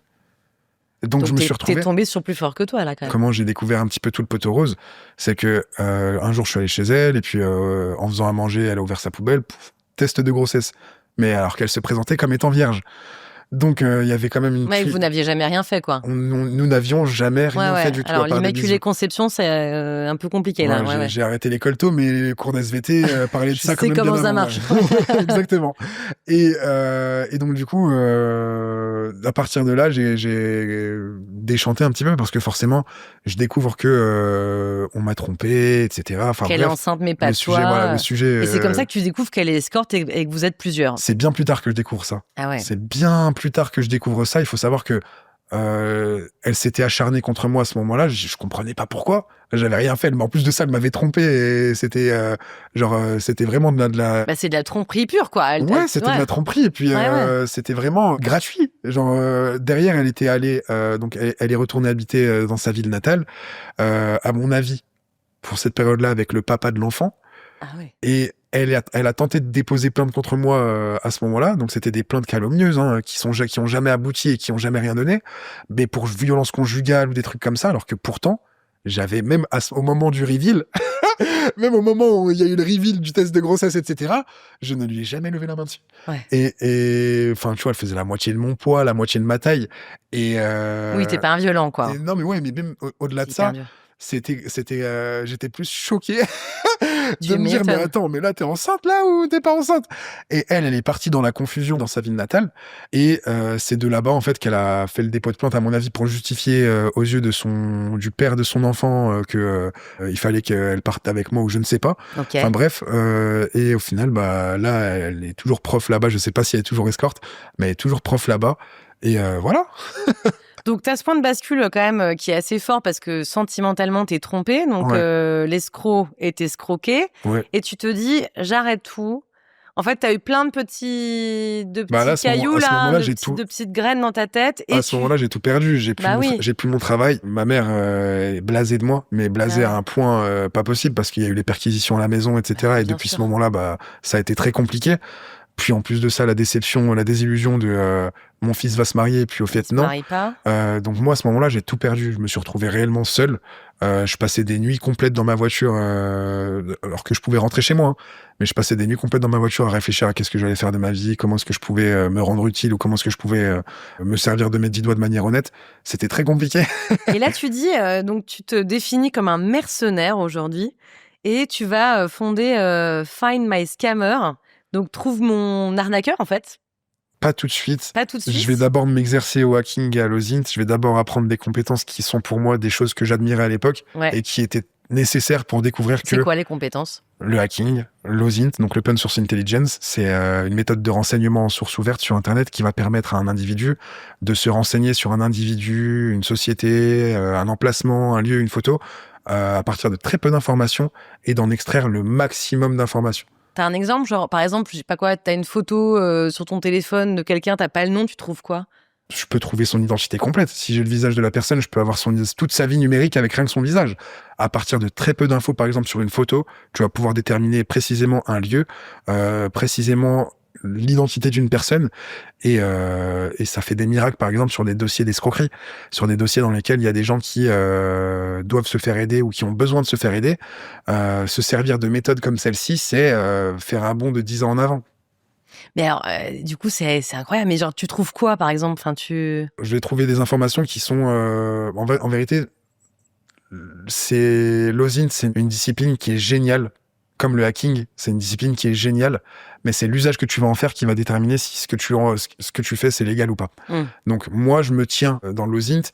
Donc, je me suis T'es retrouvé. tombé sur plus fort que toi, là, quand même. Comment j'ai découvert un petit peu tout le poteau rose, c'est que un jour je suis allé chez elle et puis en faisant à manger, elle a ouvert sa poubelle, pouf, test de grossesse. Mais alors qu'elle se présentait comme étant vierge. Donc il y avait quand même une Ouais, vous n'aviez jamais rien fait, quoi. nous n'avions jamais rien fait du tout. Alors, à part des l'immaculée bisous. conception, c'est un peu compliqué, là. Ouais, j'ai arrêté l'école tôt, mais les cours d'SVT parlaient de Je ça quand sais même comment bien ça avant, marche. ouais. Exactement. Et donc du coup, à partir de là, j'ai déchanté un petit peu parce que forcément, je découvre que on m'a trompé, etc. Enfin Qu'elle est bref, enceinte, mais pas le de sujet, toi. voilà, le sujet. Et c'est comme ça que tu découvres qu'elle est escorte et que vous êtes plusieurs. C'est bien plus tard que je découvre ça. Ah ouais. C'est bien plus tard que je découvre ça. Il faut savoir que elle s'était acharnée contre moi à ce moment-là. Je comprenais pas pourquoi. J'avais rien fait. Mais en plus de ça, elle m'avait trompé. Et c'était c'était vraiment de la. Bah, c'est de la tromperie pure, quoi. Ouais, c'était de la tromperie. Et puis c'était vraiment gratuit. Derrière, elle était allée. Donc elle est retournée habiter dans sa ville natale. À mon avis, pour cette période-là, avec le papa de l'enfant. Ah ouais. Et elle a tenté de déposer plainte contre moi à ce moment-là. Donc c'était des plaintes calomnieuses qui ont jamais abouti et qui ont jamais rien donné. Mais pour violence conjugale ou des trucs comme ça, alors que pourtant j'avais même au moment du reveal, même au moment où il y a eu le reveal du test de grossesse, etc. Je ne lui ai jamais levé la main dessus. Ouais. Et enfin tu vois, elle faisait la moitié de mon poids, la moitié de ma taille. Et Oui, t'es pas un violent, quoi. non mais ouais, mais même au-delà de ça. J'étais plus choqué de me dire, mais attends, mais là, t'es enceinte, là, ou t'es pas enceinte? Et elle est partie dans la confusion dans sa ville natale. Et c'est de là-bas, en fait, qu'elle a fait le dépôt de plainte, à mon avis, pour justifier aux yeux du père de son enfant que il fallait qu'elle parte avec moi ou je ne sais pas. Okay. Enfin bref, et au final, bah là, elle est toujours prof là-bas. Je sais pas si elle est toujours escorte, mais elle est toujours prof là-bas. Et voilà. Donc, tu as ce point de bascule quand même qui est assez fort parce que sentimentalement, t'es trompé. Donc, l'escroc est escroqué. Ouais. Et tu te dis, j'arrête tout. En fait, tu as eu plein de petits cailloux, de petites graines dans ta tête. Et à ce moment-là, j'ai tout perdu. J'ai plus mon travail. Ma mère est blasée de moi, mais blasée à un point pas possible parce qu'il y a eu les perquisitions à la maison, etc. Et depuis ce moment-là, bah, ça a été très compliqué. Puis en plus de ça, la désillusion de mon fils va se marier, et puis au fait, non. Donc moi, à ce moment-là, j'ai tout perdu. Je me suis retrouvé réellement seul. Je passais des nuits complètes dans ma voiture, alors que je pouvais rentrer chez moi. Hein. Mais je passais des nuits complètes dans ma voiture à réfléchir à qu'est-ce que j'allais faire de ma vie, comment est-ce que je pouvais me rendre utile, ou comment est-ce que je pouvais me servir de mes 10 doigts de manière honnête. C'était très compliqué. Et là, tu dis, donc tu te définis comme un mercenaire aujourd'hui, et tu vas fonder Find My Scammer. Donc, trouve mon arnaqueur, en fait. Pas tout de suite. Pas tout de suite. Je vais d'abord m'exercer au hacking et à l'OSINT. Je vais d'abord apprendre des compétences qui sont pour moi des choses que j'admirais à l'époque et qui étaient nécessaires pour découvrir que... C'est quoi les compétences ? Le hacking, l'OSINT, donc l'Open Source Intelligence, c'est une méthode de renseignement en source ouverte sur Internet qui va permettre à un individu de se renseigner sur un individu, une société, un emplacement, un lieu, une photo, à partir de très peu d'informations et d'en extraire le maximum d'informations. T'as un exemple, genre, par exemple, je sais pas quoi, t'as une photo sur ton téléphone de quelqu'un, t'as pas le nom, tu trouves quoi ? Je peux trouver son identité complète. Si j'ai le visage de la personne, je peux avoir toute sa vie numérique avec rien que son visage. À partir de très peu d'infos, par exemple, sur une photo, tu vas pouvoir déterminer précisément un lieu, précisément l'identité d'une personne, et ça fait des miracles, par exemple, sur des dossiers d'escroquerie, sur des dossiers dans lesquels il y a des gens qui doivent se faire aider ou qui ont besoin de se faire aider. Se servir de méthodes comme celle-ci, c'est faire un bond de 10 ans en avant. Mais alors, du coup, c'est incroyable. Mais genre, tu trouves quoi, par exemple ? Je vais trouver des informations qui sont... en vérité, l'OSINT, c'est une discipline qui est géniale. Comme le hacking, c'est une discipline qui est géniale, mais c'est l'usage que tu vas en faire qui va déterminer si ce que tu fais, c'est légal ou pas. Donc, moi, je me tiens dans l'OSINT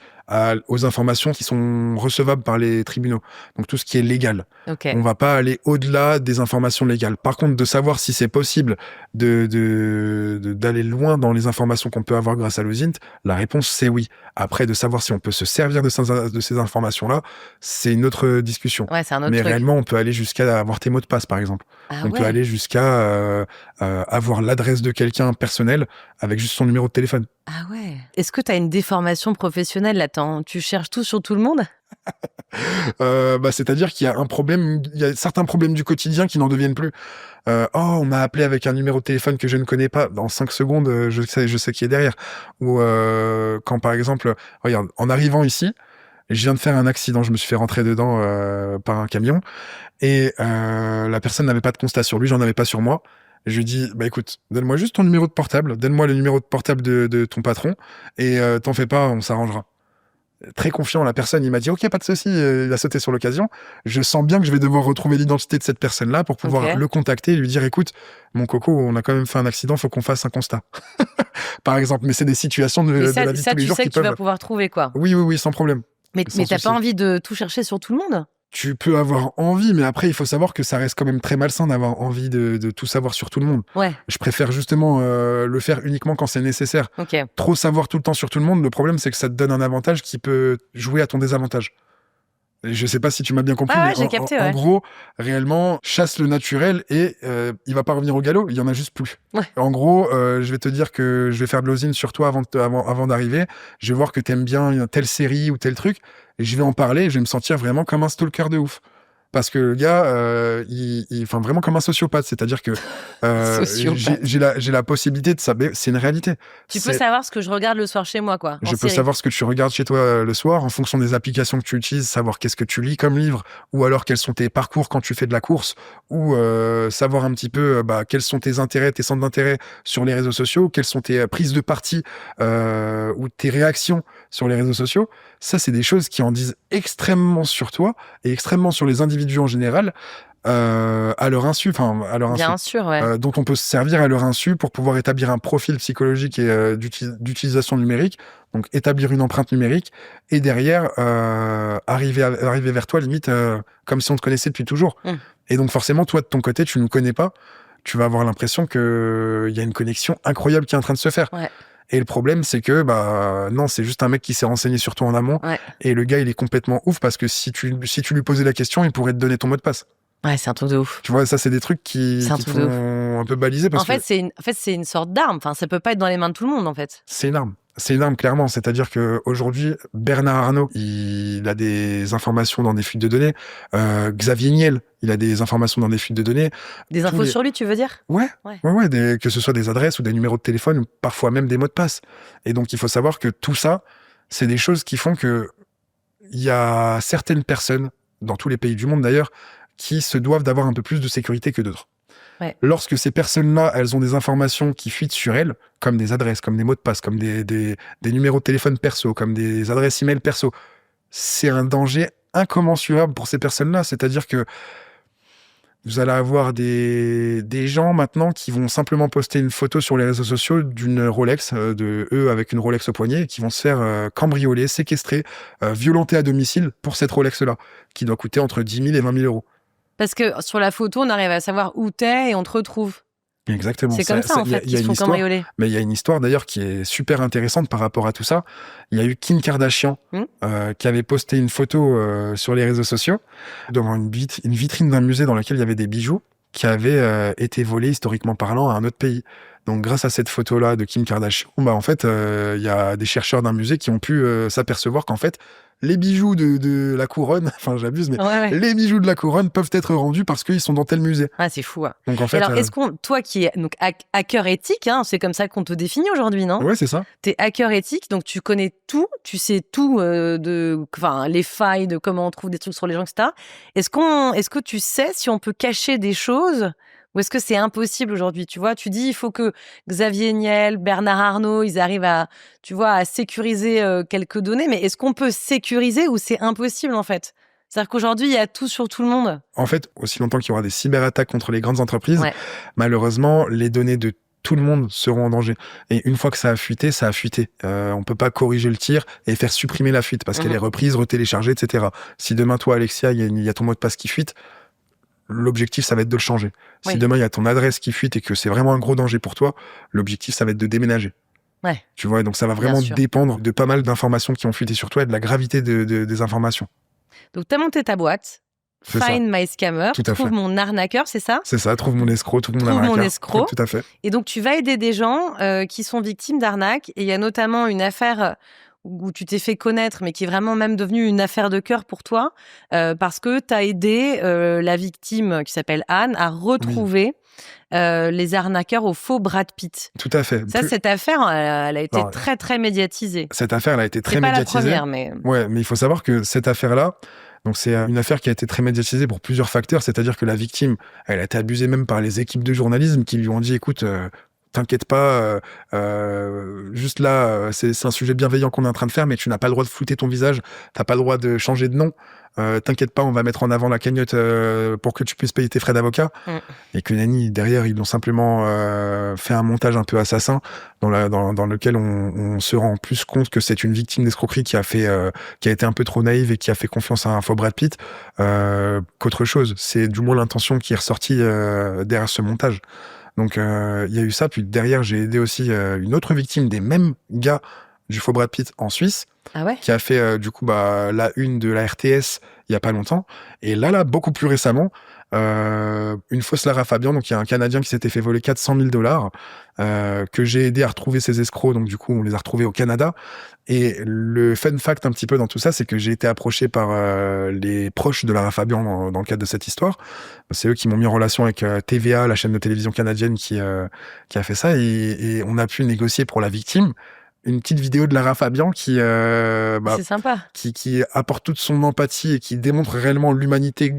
aux informations qui sont recevables par les tribunaux. Donc, tout ce qui est légal. Okay. On va pas aller au-delà des informations légales. Par contre, de savoir si c'est possible d'aller loin dans les informations qu'on peut avoir grâce à l'OSINT, la réponse, c'est oui. Après, de savoir si on peut se servir de ces informations-là, c'est une autre discussion. Ouais, c'est un autre Mais truc. réellement, on peut aller jusqu'à avoir tes mots de passe, par exemple. On peut aller jusqu'à avoir l'adresse de quelqu'un personnel avec juste son numéro de téléphone. Ah ouais. Est-ce que tu as une déformation professionnelle là-dedans ? Tu cherches tout sur tout le monde ? C'est-à-dire qu'il y a un problème, il y a certains problèmes du quotidien qui n'en deviennent plus. On m'a appelé avec un numéro de téléphone que je ne connais pas. Dans 5 secondes, je sais qui est derrière. Ou quand par exemple, regarde, en arrivant ici, je viens de faire un accident, je me suis fait rentrer dedans par un camion et la personne n'avait pas de constat sur lui, j'en avais pas sur moi. Je lui dis, bah écoute, donne-moi juste ton numéro de portable, donne-moi le numéro de portable de ton patron et t'en fais pas, on s'arrangera. Très confiant, la personne, il m'a dit ok, pas de souci, il a sauté sur l'occasion. Je sens bien que je vais devoir retrouver l'identité de cette personne-là pour pouvoir le contacter et lui dire écoute, mon coco, on a quand même fait un accident, faut qu'on fasse un constat. Par exemple, mais c'est des situations de la vie de tous les jours qui peuvent. Ça, tu sais que tu vas pouvoir trouver quoi. Oui, sans problème. Mais t'as pas envie de tout chercher sur tout le monde? Tu peux avoir envie, mais après, il faut savoir que ça reste quand même très malsain d'avoir envie de tout savoir sur tout le monde. Ouais. Je préfère justement le faire uniquement quand c'est nécessaire. Okay. Trop savoir tout le temps sur tout le monde, le problème, c'est que ça te donne un avantage qui peut jouer à ton désavantage. Et je sais pas si tu m'as bien compris, mais j'ai capté, en gros, réellement, chasse le naturel et il va pas revenir au galop, il y en a juste plus. Ouais. En gros, je vais te dire que je vais faire de l'osine sur toi avant d'arriver. Je vais voir que t'aimes bien telle série ou tel truc. Et je vais en parler et je vais me sentir vraiment comme un stalker de ouf. Parce que le gars, enfin vraiment comme un sociopathe, c'est-à-dire que j'ai la possibilité de savoir, c'est une réalité. Tu peux savoir ce que je regarde le soir chez moi, quoi. Je peux savoir ce que tu regardes chez toi le soir en fonction des applications que tu utilises, savoir qu'est-ce que tu lis comme livre, ou alors quels sont tes parcours quand tu fais de la course, ou savoir un petit peu quels sont tes intérêts, tes centres d'intérêt sur les réseaux sociaux, quelles sont tes prises de parti ou tes réactions sur les réseaux sociaux. Ça, c'est des choses qui en disent extrêmement sur toi et extrêmement sur les individus en général, à leur insu, Bien sûr, ouais. dont on peut se servir à leur insu pour pouvoir établir un profil psychologique et d'utilisation numérique, donc établir une empreinte numérique et derrière arriver vers toi limite comme si on te connaissait depuis toujours. Et donc forcément, toi de ton côté, tu nous connais pas, tu vas avoir l'impression que il y a une connexion incroyable qui est en train de se faire. Ouais. Et le problème, c'est que, non, c'est juste un mec qui s'est renseigné sur toi en amont. Ouais. Et le gars, il est complètement ouf parce que si tu lui posais la question, il pourrait te donner ton mot de passe. Ouais, c'est un truc de ouf. Tu vois, ça, c'est des trucs qui font un peu baliser. Parce que c'est une sorte d'arme. Enfin, ça peut pas être dans les mains de tout le monde, en fait. C'est une arme. C'est une arme, clairement. C'est-à-dire qu'aujourd'hui, Bernard Arnault, il a des informations dans des fuites de données. Xavier Niel, il a des informations dans des fuites de données. Des infos sur lui, tu veux dire? Ouais. Que ce soit des adresses ou des numéros de téléphone ou parfois même des mots de passe. Et donc, il faut savoir que tout ça, c'est des choses qui font que il y a certaines personnes, dans tous les pays du monde d'ailleurs, qui se doivent d'avoir un peu plus de sécurité que d'autres. Ouais. Lorsque ces personnes-là, elles ont des informations qui fuitent sur elles, comme des adresses, comme des mots de passe, comme des numéros de téléphone perso, comme des adresses email perso, c'est un danger incommensurable pour ces personnes-là. C'est-à-dire que vous allez avoir des gens maintenant qui vont simplement poster une photo sur les réseaux sociaux d'une Rolex, de eux avec une Rolex au poignet, et qui vont se faire cambrioler, séquestrer, violenter à domicile pour cette Rolex-là, qui doit coûter entre 10 000 et 20 000 euros. Parce que sur la photo, on arrive à savoir où t'es et on te retrouve. Exactement. C'est comme ça, en fait, qu'ils se font cambrioler. Mais il y a une histoire, d'ailleurs, qui est super intéressante par rapport à tout ça. Il y a eu Kim Kardashian qui avait posté une photo sur les réseaux sociaux devant une vitrine d'un musée dans lequel il y avait des bijoux qui avaient été volés, historiquement parlant, à un autre pays. Donc, grâce à cette photo-là de Kim Kardashian, en fait, il y a des chercheurs d'un musée qui ont pu s'apercevoir qu'en fait, les bijoux de la couronne, enfin j'abuse, mais les bijoux de la couronne peuvent être rendus parce qu'ils sont dans tel musée. Ah, c'est fou. Hein. Donc en fait, alors, toi qui es donc hacker éthique, hein, c'est comme ça qu'on te définit aujourd'hui, non? Ouais, c'est ça. T'es hacker éthique, donc tu connais tout, tu sais tout les failles, de comment on trouve des trucs sur les gens, etc. Est-ce que tu sais si on peut cacher des choses? Ou est-ce que c'est impossible aujourd'hui? Tu vois, tu dis il faut que Xavier Niel, Bernard Arnault, ils arrivent à sécuriser quelques données. Mais est-ce qu'on peut sécuriser ou c'est impossible en fait? C'est-à-dire qu'aujourd'hui, il y a tout sur tout le monde. En fait, aussi longtemps qu'il y aura des cyberattaques contre les grandes entreprises, malheureusement, les données de tout le monde seront en danger. Et une fois que ça a fuité, ça a fuité. On peut pas corriger le tir et faire supprimer la fuite parce qu'elle est reprise, retéléchargée, etc. Si demain, toi, Alexia, il y a ton mot de passe qui fuite, l'objectif, ça va être de le changer. Si demain, il y a ton adresse qui fuite et que c'est vraiment un gros danger pour toi, l'objectif, ça va être de déménager. Ouais. Tu vois, donc ça va vraiment dépendre de pas mal d'informations qui ont fuité sur toi et de la gravité des informations. Donc, tu as monté ta boîte, Find My Scammer, trouve mon arnaqueur, c'est ça? C'est ça, trouve mon escroc, trouve mon arnaqueur. Mon escroc. Tout à fait. Et donc, tu vas aider des gens qui sont victimes d'arnaques. Et il y a notamment une affaire où tu t'es fait connaître, mais qui est vraiment même devenue une affaire de cœur pour toi, parce que tu as aidé la victime qui s'appelle Anne à Oui, retrouver les arnaqueurs au faux Brad Pitt. tout à fait. Ça, cette affaire, elle a été Non, très, très médiatisée. cette affaire, elle a été C'est très pas la médiatisée. première, mais... Ouais, mais il faut savoir que cette affaire-là, donc c'est une affaire qui a été très médiatisée pour plusieurs facteurs, c'est-à-dire que la victime, elle a été abusée même par les équipes de journalisme qui lui ont dit, écoute, t'inquiète pas, juste là, c'est un sujet bienveillant qu'on est en train de faire, mais tu n'as pas le droit de flouter ton visage, t'as pas le droit de changer de nom. T'inquiète pas, on va mettre en avant la cagnotte pour que tu puisses payer tes frais d'avocat. Et que Nani, derrière, ils ont simplement fait un montage un peu assassin dans lequel on se rend plus compte que c'est une victime d'escroquerie qui a été un peu trop naïve et qui a fait confiance à un faux Brad Pitt qu'autre chose. C'est du moins l'intention qui est ressortie derrière ce montage. Donc il y a eu ça, puis derrière j'ai aidé aussi une autre victime des mêmes gars du faux Brad Pitt en Suisse, Ah ouais? qui a fait du coup la une de la RTS il y a pas longtemps. Et là beaucoup plus récemment, une fausse Lara Fabian, donc il y a un Canadien qui s'était fait voler 400 000 $, que j'ai aidé à retrouver ses escrocs, donc du coup on les a retrouvés au Canada. Et le fun fact un petit peu dans tout ça, c'est que j'ai été approché par les proches de Lara Fabian dans le cadre de cette histoire. C'est eux qui m'ont mis en relation avec TVA, la chaîne de télévision canadienne qui a fait ça, et on a pu négocier pour la victime une petite vidéo de Lara Fabian C'est sympa. qui apporte toute son empathie et qui démontre réellement l'humanité,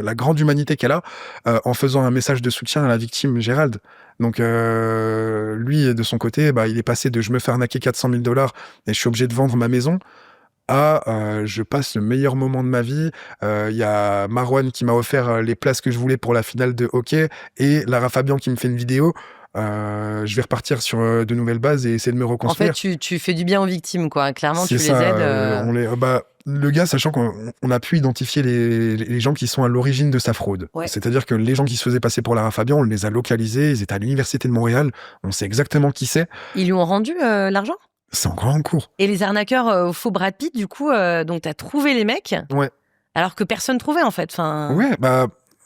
la grande humanité qu'elle a, en faisant un message de soutien à la victime Gérald. Donc lui, de son côté, il est passé de je me fais arnaquer 400 000 $ et je suis obligé de vendre ma maison à je passe le meilleur moment de ma vie. Il y a Marwan qui m'a offert les places que je voulais pour la finale de hockey et Lara Fabian qui me fait une vidéo. Je vais repartir sur de nouvelles bases et essayer de me En reconstruire. fait, tu fais du bien aux victimes, quoi. Clairement, tu C'est les ça, aides. le gars, sachant qu'on a pu identifier les gens qui sont à l'origine de sa fraude. Ouais. C'est-à-dire que les gens qui se faisaient passer pour Lara Fabian, on les a localisés, ils étaient à l'université de Montréal, on sait exactement qui c'est. Ils lui ont rendu l'argent? C'est encore en cours. Et les arnaqueurs au faux Brad Pitt, du coup, donc t'as trouvé les mecs, Ouais. alors que personne trouvait, en fait. Enfin... Ouais,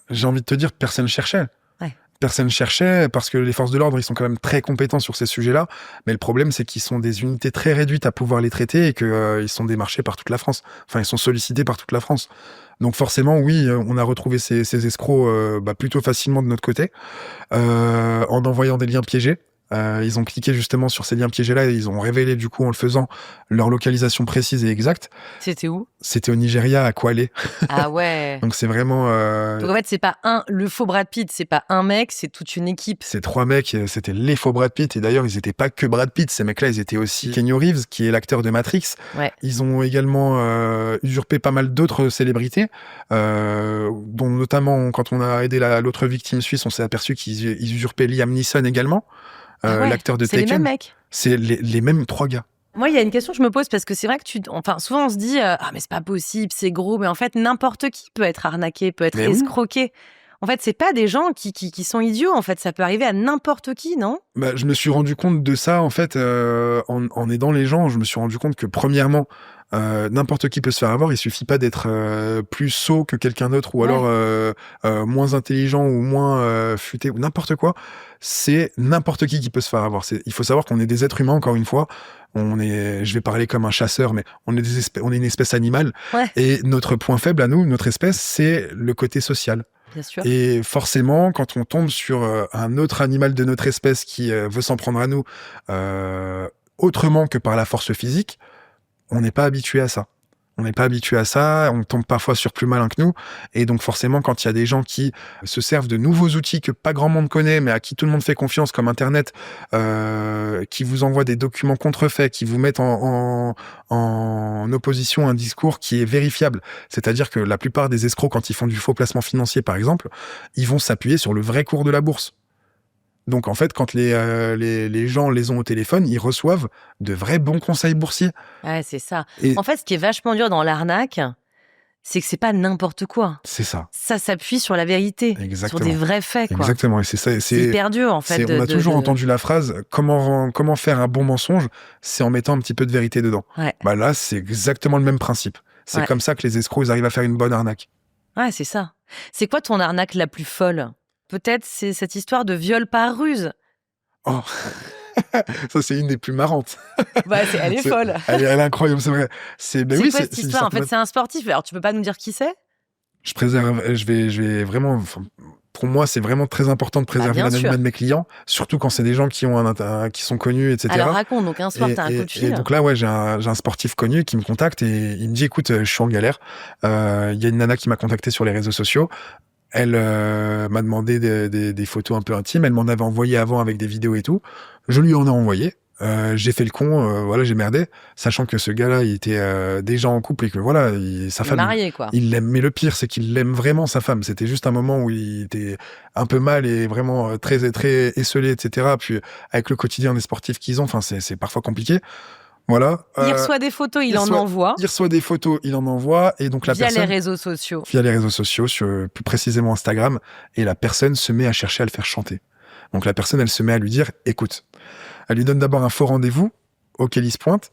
j'ai envie de te dire, personne cherchait. Ouais. Personne cherchait parce que les forces de l'ordre, ils sont quand même très compétents sur ces sujets-là. Mais le problème, c'est qu'ils sont des unités très réduites à pouvoir les traiter et qu'ils sont démarchés par toute la France. Enfin, ils sont sollicités par toute la France. Donc forcément, oui, on a retrouvé ces escrocs plutôt facilement de notre côté en envoyant des liens piégés. Ils ont cliqué justement sur ces liens piégés-là et ils ont révélé du coup en le faisant leur localisation précise et exacte. C'était où? C'était au Nigeria, à Kwale. Ah ouais. Donc c'est vraiment... Donc en fait, c'est pas le faux Brad Pitt, c'est pas un mec, c'est toute une équipe. Ces trois mecs, c'était les faux Brad Pitt. Et d'ailleurs, ils étaient pas que Brad Pitt. Ces mecs-là, ils étaient aussi Keanu Reeves, qui est l'acteur de Matrix. Ouais. Ils ont également usurpé pas mal d'autres célébrités, dont notamment, quand on a aidé l'autre victime suisse, on s'est aperçu qu'ils usurpaient Liam Neeson également, Ah ouais, l'acteur de c'est les mêmes Taken. mecs. C'est les mêmes trois gars. Moi, il y a une question que je me pose parce que c'est vrai que souvent on se dit ah mais c'est pas possible, c'est gros, mais en fait n'importe qui peut être arnaqué, peut être Mais oui. escroqué. En fait, c'est pas des gens qui sont idiots. En fait, ça peut arriver à n'importe qui, non? Je me suis rendu compte de ça en fait en aidant les gens. Je me suis rendu compte que premièrement, n'importe qui peut se faire avoir. Il suffit pas d'être plus sot que quelqu'un d'autre ou alors moins intelligent ou moins futé ou n'importe quoi. C'est n'importe qui peut se faire avoir. Il faut savoir qu'on est des êtres humains, encore une fois. Je vais parler comme un chasseur, mais on est une espèce animale. Ouais. Et notre point faible à nous, notre espèce, c'est le côté social. Bien sûr. Et forcément, quand on tombe sur un autre animal de notre espèce qui veut s'en prendre à nous autrement que par la force physique, on n'est pas habitué à ça. On n'est pas habitué à ça, on tombe parfois sur plus malin que nous. Et donc forcément, quand il y a des gens qui se servent de nouveaux outils que pas grand monde connaît, mais à qui tout le monde fait confiance, comme Internet, qui vous envoient des documents contrefaits, qui vous mettent en opposition à un discours qui est vérifiable. C'est-à-dire que la plupart des escrocs, quand ils font du faux placement financier, par exemple, ils vont s'appuyer sur le vrai cours de la bourse. Donc en fait, quand les gens les ont au téléphone, ils reçoivent de vrais bons conseils boursiers. Ouais, c'est ça. Et En fait, ce qui est vachement dur dans l'arnaque, c'est que c'est pas n'importe quoi. c'est ça. Ça s'appuie sur la vérité, Exactement. sur des vrais faits, quoi. Exactement. Et c'est ça. C'est hyper dur, en fait. On a toujours entendu la phrase comment faire un bon mensonge, c'est en mettant un petit peu de vérité dedans. Ouais. Là, c'est exactement le même principe. C'est Ouais. comme ça que les escrocs ils arrivent à faire une bonne arnaque. Ouais, c'est ça. C'est quoi ton arnaque la plus folle? Peut-être c'est cette histoire de viol par ruse. Oh. Ça, c'est une des plus marrantes. Bah, elle est folle. Elle est incroyable, c'est vrai. Ben oui, quoi cette histoire? En fait, c'est un sportif. Alors, tu peux pas nous dire qui c'est? Je vais vraiment. Pour moi, c'est vraiment très important de préserver l'anonymat de mes clients, surtout quand c'est des gens qui ont qui sont connus, etc. Alors raconte, donc un soir, t'as un coup de fil. Et donc là, ouais, j'ai un sportif connu qui me contacte et il me dit, écoute, je suis en galère. Il y a une nana qui m'a contacté sur les réseaux sociaux. Elle m'a demandé des photos un peu intimes. Elle m'en avait envoyé avant avec des vidéos et tout. Je lui en ai envoyé. J'ai fait le con, voilà, j'ai merdé, sachant que ce gars-là, il était déjà en couple et que voilà, sa femme, marié, quoi. Il l'aime. Mais le pire, c'est qu'il l'aime vraiment, sa femme. C'était juste un moment où il était un peu mal et vraiment très très esselé, etc. Puis avec le quotidien des sportifs qu'ils ont, enfin, c'est parfois compliqué. Voilà. Il reçoit des photos, il en envoie. Il reçoit des photos, il en envoie, et donc la personne via les réseaux sociaux. Via les réseaux sociaux, plus précisément Instagram, et la personne se met à chercher à le faire chanter. Donc la personne, elle se met à lui dire, écoute. Elle lui donne d'abord un faux rendez-vous auquel il se pointe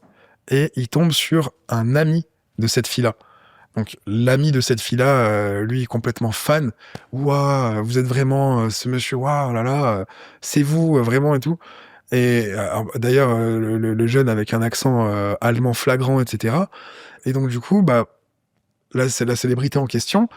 et il tombe sur un ami de cette fille-là. Donc l'ami de cette fille-là, lui, est complètement fan. Waouh, vous êtes vraiment ce monsieur, waouh, là là, c'est vous vraiment et tout. Et d'ailleurs, le jeune avec un accent allemand flagrant, etc. Et donc du coup, bah là, c'est la célébrité en question.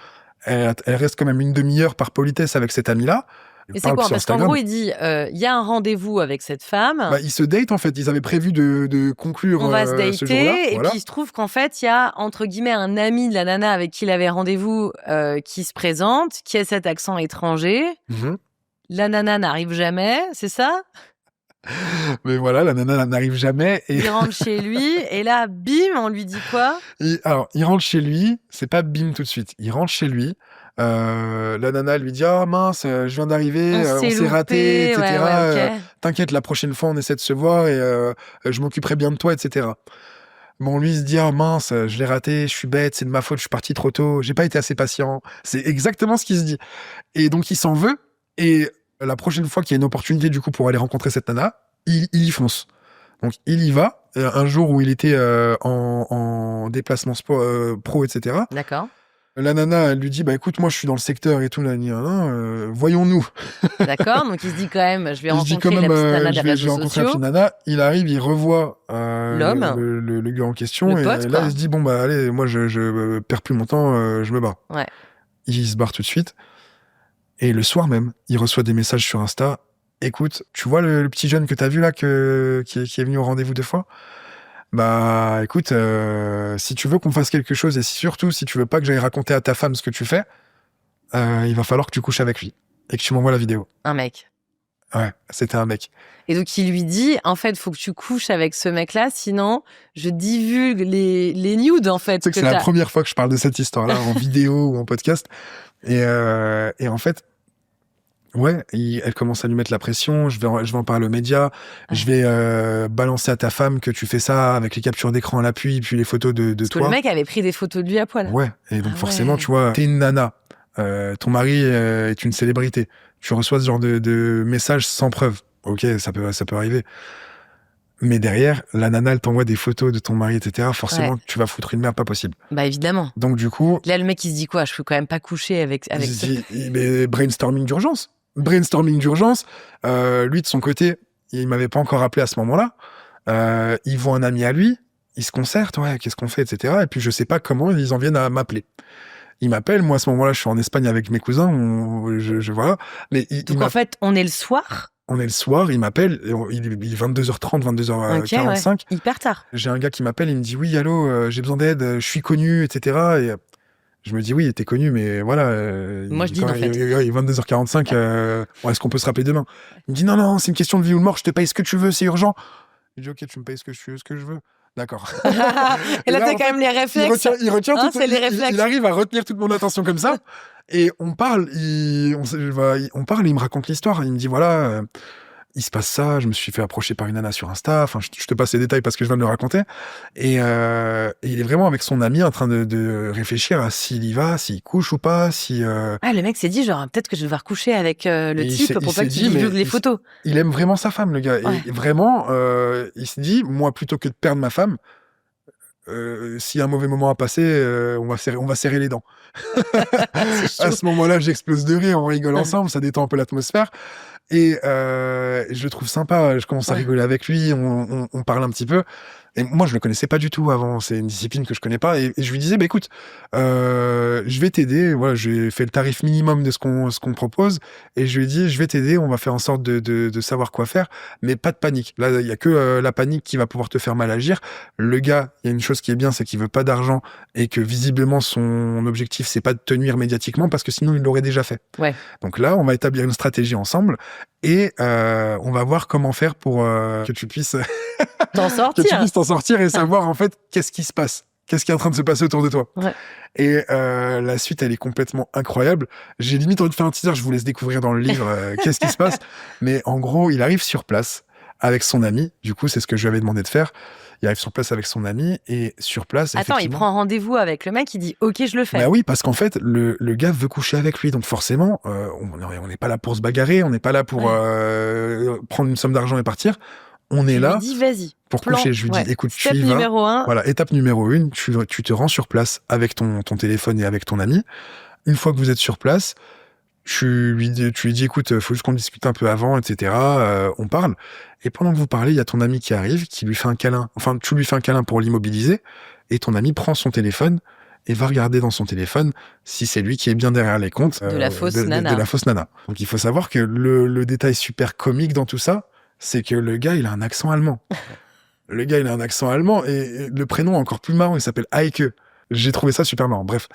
Elle reste quand même une demi-heure par politesse avec cet ami-là. Et c'est quoi? Parce qu'en gros, il dit, il y a un rendez-vous avec cette femme. Bah, ils se datent, en fait. Ils avaient prévu de conclure on va se dater, ce jour-là. Et puis il se trouve qu'en fait, il y a, entre guillemets, un ami de la nana avec qui il avait rendez-vous qui se présente, qui a cet accent étranger. Mm-hmm. La nana n'arrive jamais, c'est ça? Mais voilà, la nana n'arrive jamais. Et... Il rentre chez lui, et là, bim, on lui dit quoi? Alors, il rentre chez lui, c'est pas bim tout de suite. Il rentre chez lui. La nana lui dit ah mince, je viens d'arriver, on s'est raté, etc. Ouais, okay. T'inquiète, la prochaine fois on essaie de se voir et je m'occuperai bien de toi, etc. Bon, lui il se dit ah mince, je l'ai raté, je suis bête, c'est de ma faute, je suis parti trop tôt, j'ai pas été assez patient. C'est exactement ce qu'il se dit. Et donc il s'en veut. Et la prochaine fois qu'il y a une opportunité du coup pour aller rencontrer cette nana, il y fonce. Donc il y va. Un jour où il était en déplacement pro, etc. D'accord. La nana, elle lui dit, bah écoute, moi je suis dans le secteur et tout, voyons-nous. D'accord, donc il se dit quand même, je vais rencontrer la petite nana des réseaux sociaux. La petite nana, il arrive, il revoit l'homme, le gars en question, le pote, et là il se dit, bon bah allez, moi je perds plus mon temps, je me barre. Ouais. Il se barre tout de suite, et le soir même, il reçoit des messages sur Insta, écoute, tu vois le petit jeune que t'as vu là, qui est venu au rendez-vous 2 fois? Bah, écoute, si tu veux qu'on fasse quelque chose et surtout si tu veux pas que j'aille raconter à ta femme ce que tu fais, il va falloir que tu couches avec lui et que tu m'envoies la vidéo. Un mec. Ouais, c'était un mec. Et donc il lui dit, en fait, faut que tu couches avec ce mec-là, sinon je divulgue les nudes, en fait. C'est la première fois que je parle de cette histoire-là en vidéo ou en podcast. Et en fait, ouais, elle commence à lui mettre la pression, je vais en parler aux médias, je vais balancer à ta femme que tu fais ça avec les captures d'écran à l'appui, puis les photos de toi. Parce que le mec avait pris des photos de lui à poil. Ouais, et donc forcément, tu vois, t'es une nana, ton mari est une célébrité, tu reçois ce genre de messages sans preuve. Ok, ça peut arriver. Mais derrière, la nana, elle t'envoie des photos de ton mari, etc. Forcément, tu vas foutre une merde pas possible. Bah évidemment. Donc du coup... Là, le mec, il se dit quoi? Je peux quand même pas coucher avec mais brainstorming d'urgence. Lui, de son côté, il m'avait pas encore appelé à ce moment-là. Il voit un ami à lui, ils se concertent, ouais, qu'est-ce qu'on fait, etc. Et puis je sais pas comment ils en viennent à m'appeler. Il m'appelle, moi à ce moment-là, je suis en Espagne avec mes cousins, voilà. Mais donc en fait, on est le soir. On est le soir, il m'appelle, il est 22h30, 22h45. Ouais, hyper tard. J'ai un gars qui m'appelle, il me dit oui, allô, j'ai besoin d'aide, je suis connu, etc. Et je me dis oui, t'es connu, mais voilà. Moi, je dis en fait. Il est 22h45, est-ce qu'on peut se rappeler demain? Il me dit non, c'est une question de vie ou de mort, je te paye ce que tu veux, c'est urgent. Je dis ok, tu me payes ce que je veux. D'accord. Et là, t'as quand même les réflexes. Il retient tout. C'est les réflexes. Il arrive à retenir toute mon attention comme ça. Et on parle, il me raconte l'histoire. Il me dit voilà, il se passe ça, je me suis fait approcher par une nana sur Insta. Enfin, je te passe les détails parce que je viens de le raconter. Et il est vraiment avec son ami en train de réfléchir à s'il y va, s'il couche ou pas, si. Ah, le mec s'est dit genre peut-être que je vais devoir coucher avec le type pour pas qu'il divulgue les photos. Il aime vraiment sa femme, le gars. Ouais. Et vraiment, il se dit moi plutôt que de perdre ma femme. S'il y a un mauvais moment à passer, on va serrer les dents. À ce moment-là, j'explose de rire, on rigole ensemble, ça détend un peu l'atmosphère. Et je le trouve sympa, je commence à rigoler avec lui, on parle un petit peu. Et moi, je le connaissais pas du tout avant. C'est une discipline que je connais pas. Et je lui disais, bah écoute, je vais t'aider. Voilà, j'ai fait le tarif minimum de ce qu'on propose. Et je lui ai dit, je vais t'aider. On va faire en sorte de savoir quoi faire, mais pas de panique. Là, il y a que la panique qui va pouvoir te faire mal agir. Le gars, il y a une chose qui est bien, c'est qu'il veut pas d'argent et que visiblement son objectif, c'est pas de te nuire médiatiquement parce que sinon il l'aurait déjà fait. Ouais. Donc là, on va établir une stratégie ensemble et on va voir comment faire pour que tu puisses T'en sortir. que tu puisses t'en sortir et savoir en fait qu'est-ce qui se passe, qu'est-ce qui est en train de se passer autour de toi. Ouais. Et la suite, elle est complètement incroyable. J'ai limite envie de faire un teaser, je vous laisse découvrir dans le livre qu'est-ce qui se passe. Mais en gros, il arrive sur place avec son ami. Du coup, c'est ce que je lui avais demandé de faire. Il arrive sur place avec son ami et sur place. Attends, il prend rendez-vous avec le mec, il dit OK, je le fais. Bah oui, parce qu'en fait, le gars veut coucher avec lui, donc forcément, on n'est pas là pour se bagarrer, on n'est pas là pour prendre une somme d'argent et partir. On est là lui dis, vas-y, pour coucher. Je lui dis, écoute, tu y vas. Numéro 1. Voilà, étape numéro 1, tu te rends sur place avec ton téléphone et avec ton ami. Une fois que vous êtes sur place, tu lui dis, écoute, faut juste qu'on discute un peu avant, etc. On parle. Et pendant que vous parlez, il y a ton ami qui arrive, qui lui fait un câlin. Enfin, tu lui fais un câlin pour l'immobiliser. Et ton ami prend son téléphone et va regarder dans son téléphone si c'est lui qui est bien derrière les comptes. De la fausse nana. De la fausse nana. Donc, il faut savoir que le détail super comique dans tout ça, c'est que le gars, il a un accent allemand. Le gars, il a un accent allemand et le prénom encore plus marrant, il s'appelle Heike. J'ai trouvé ça super marrant. Bref.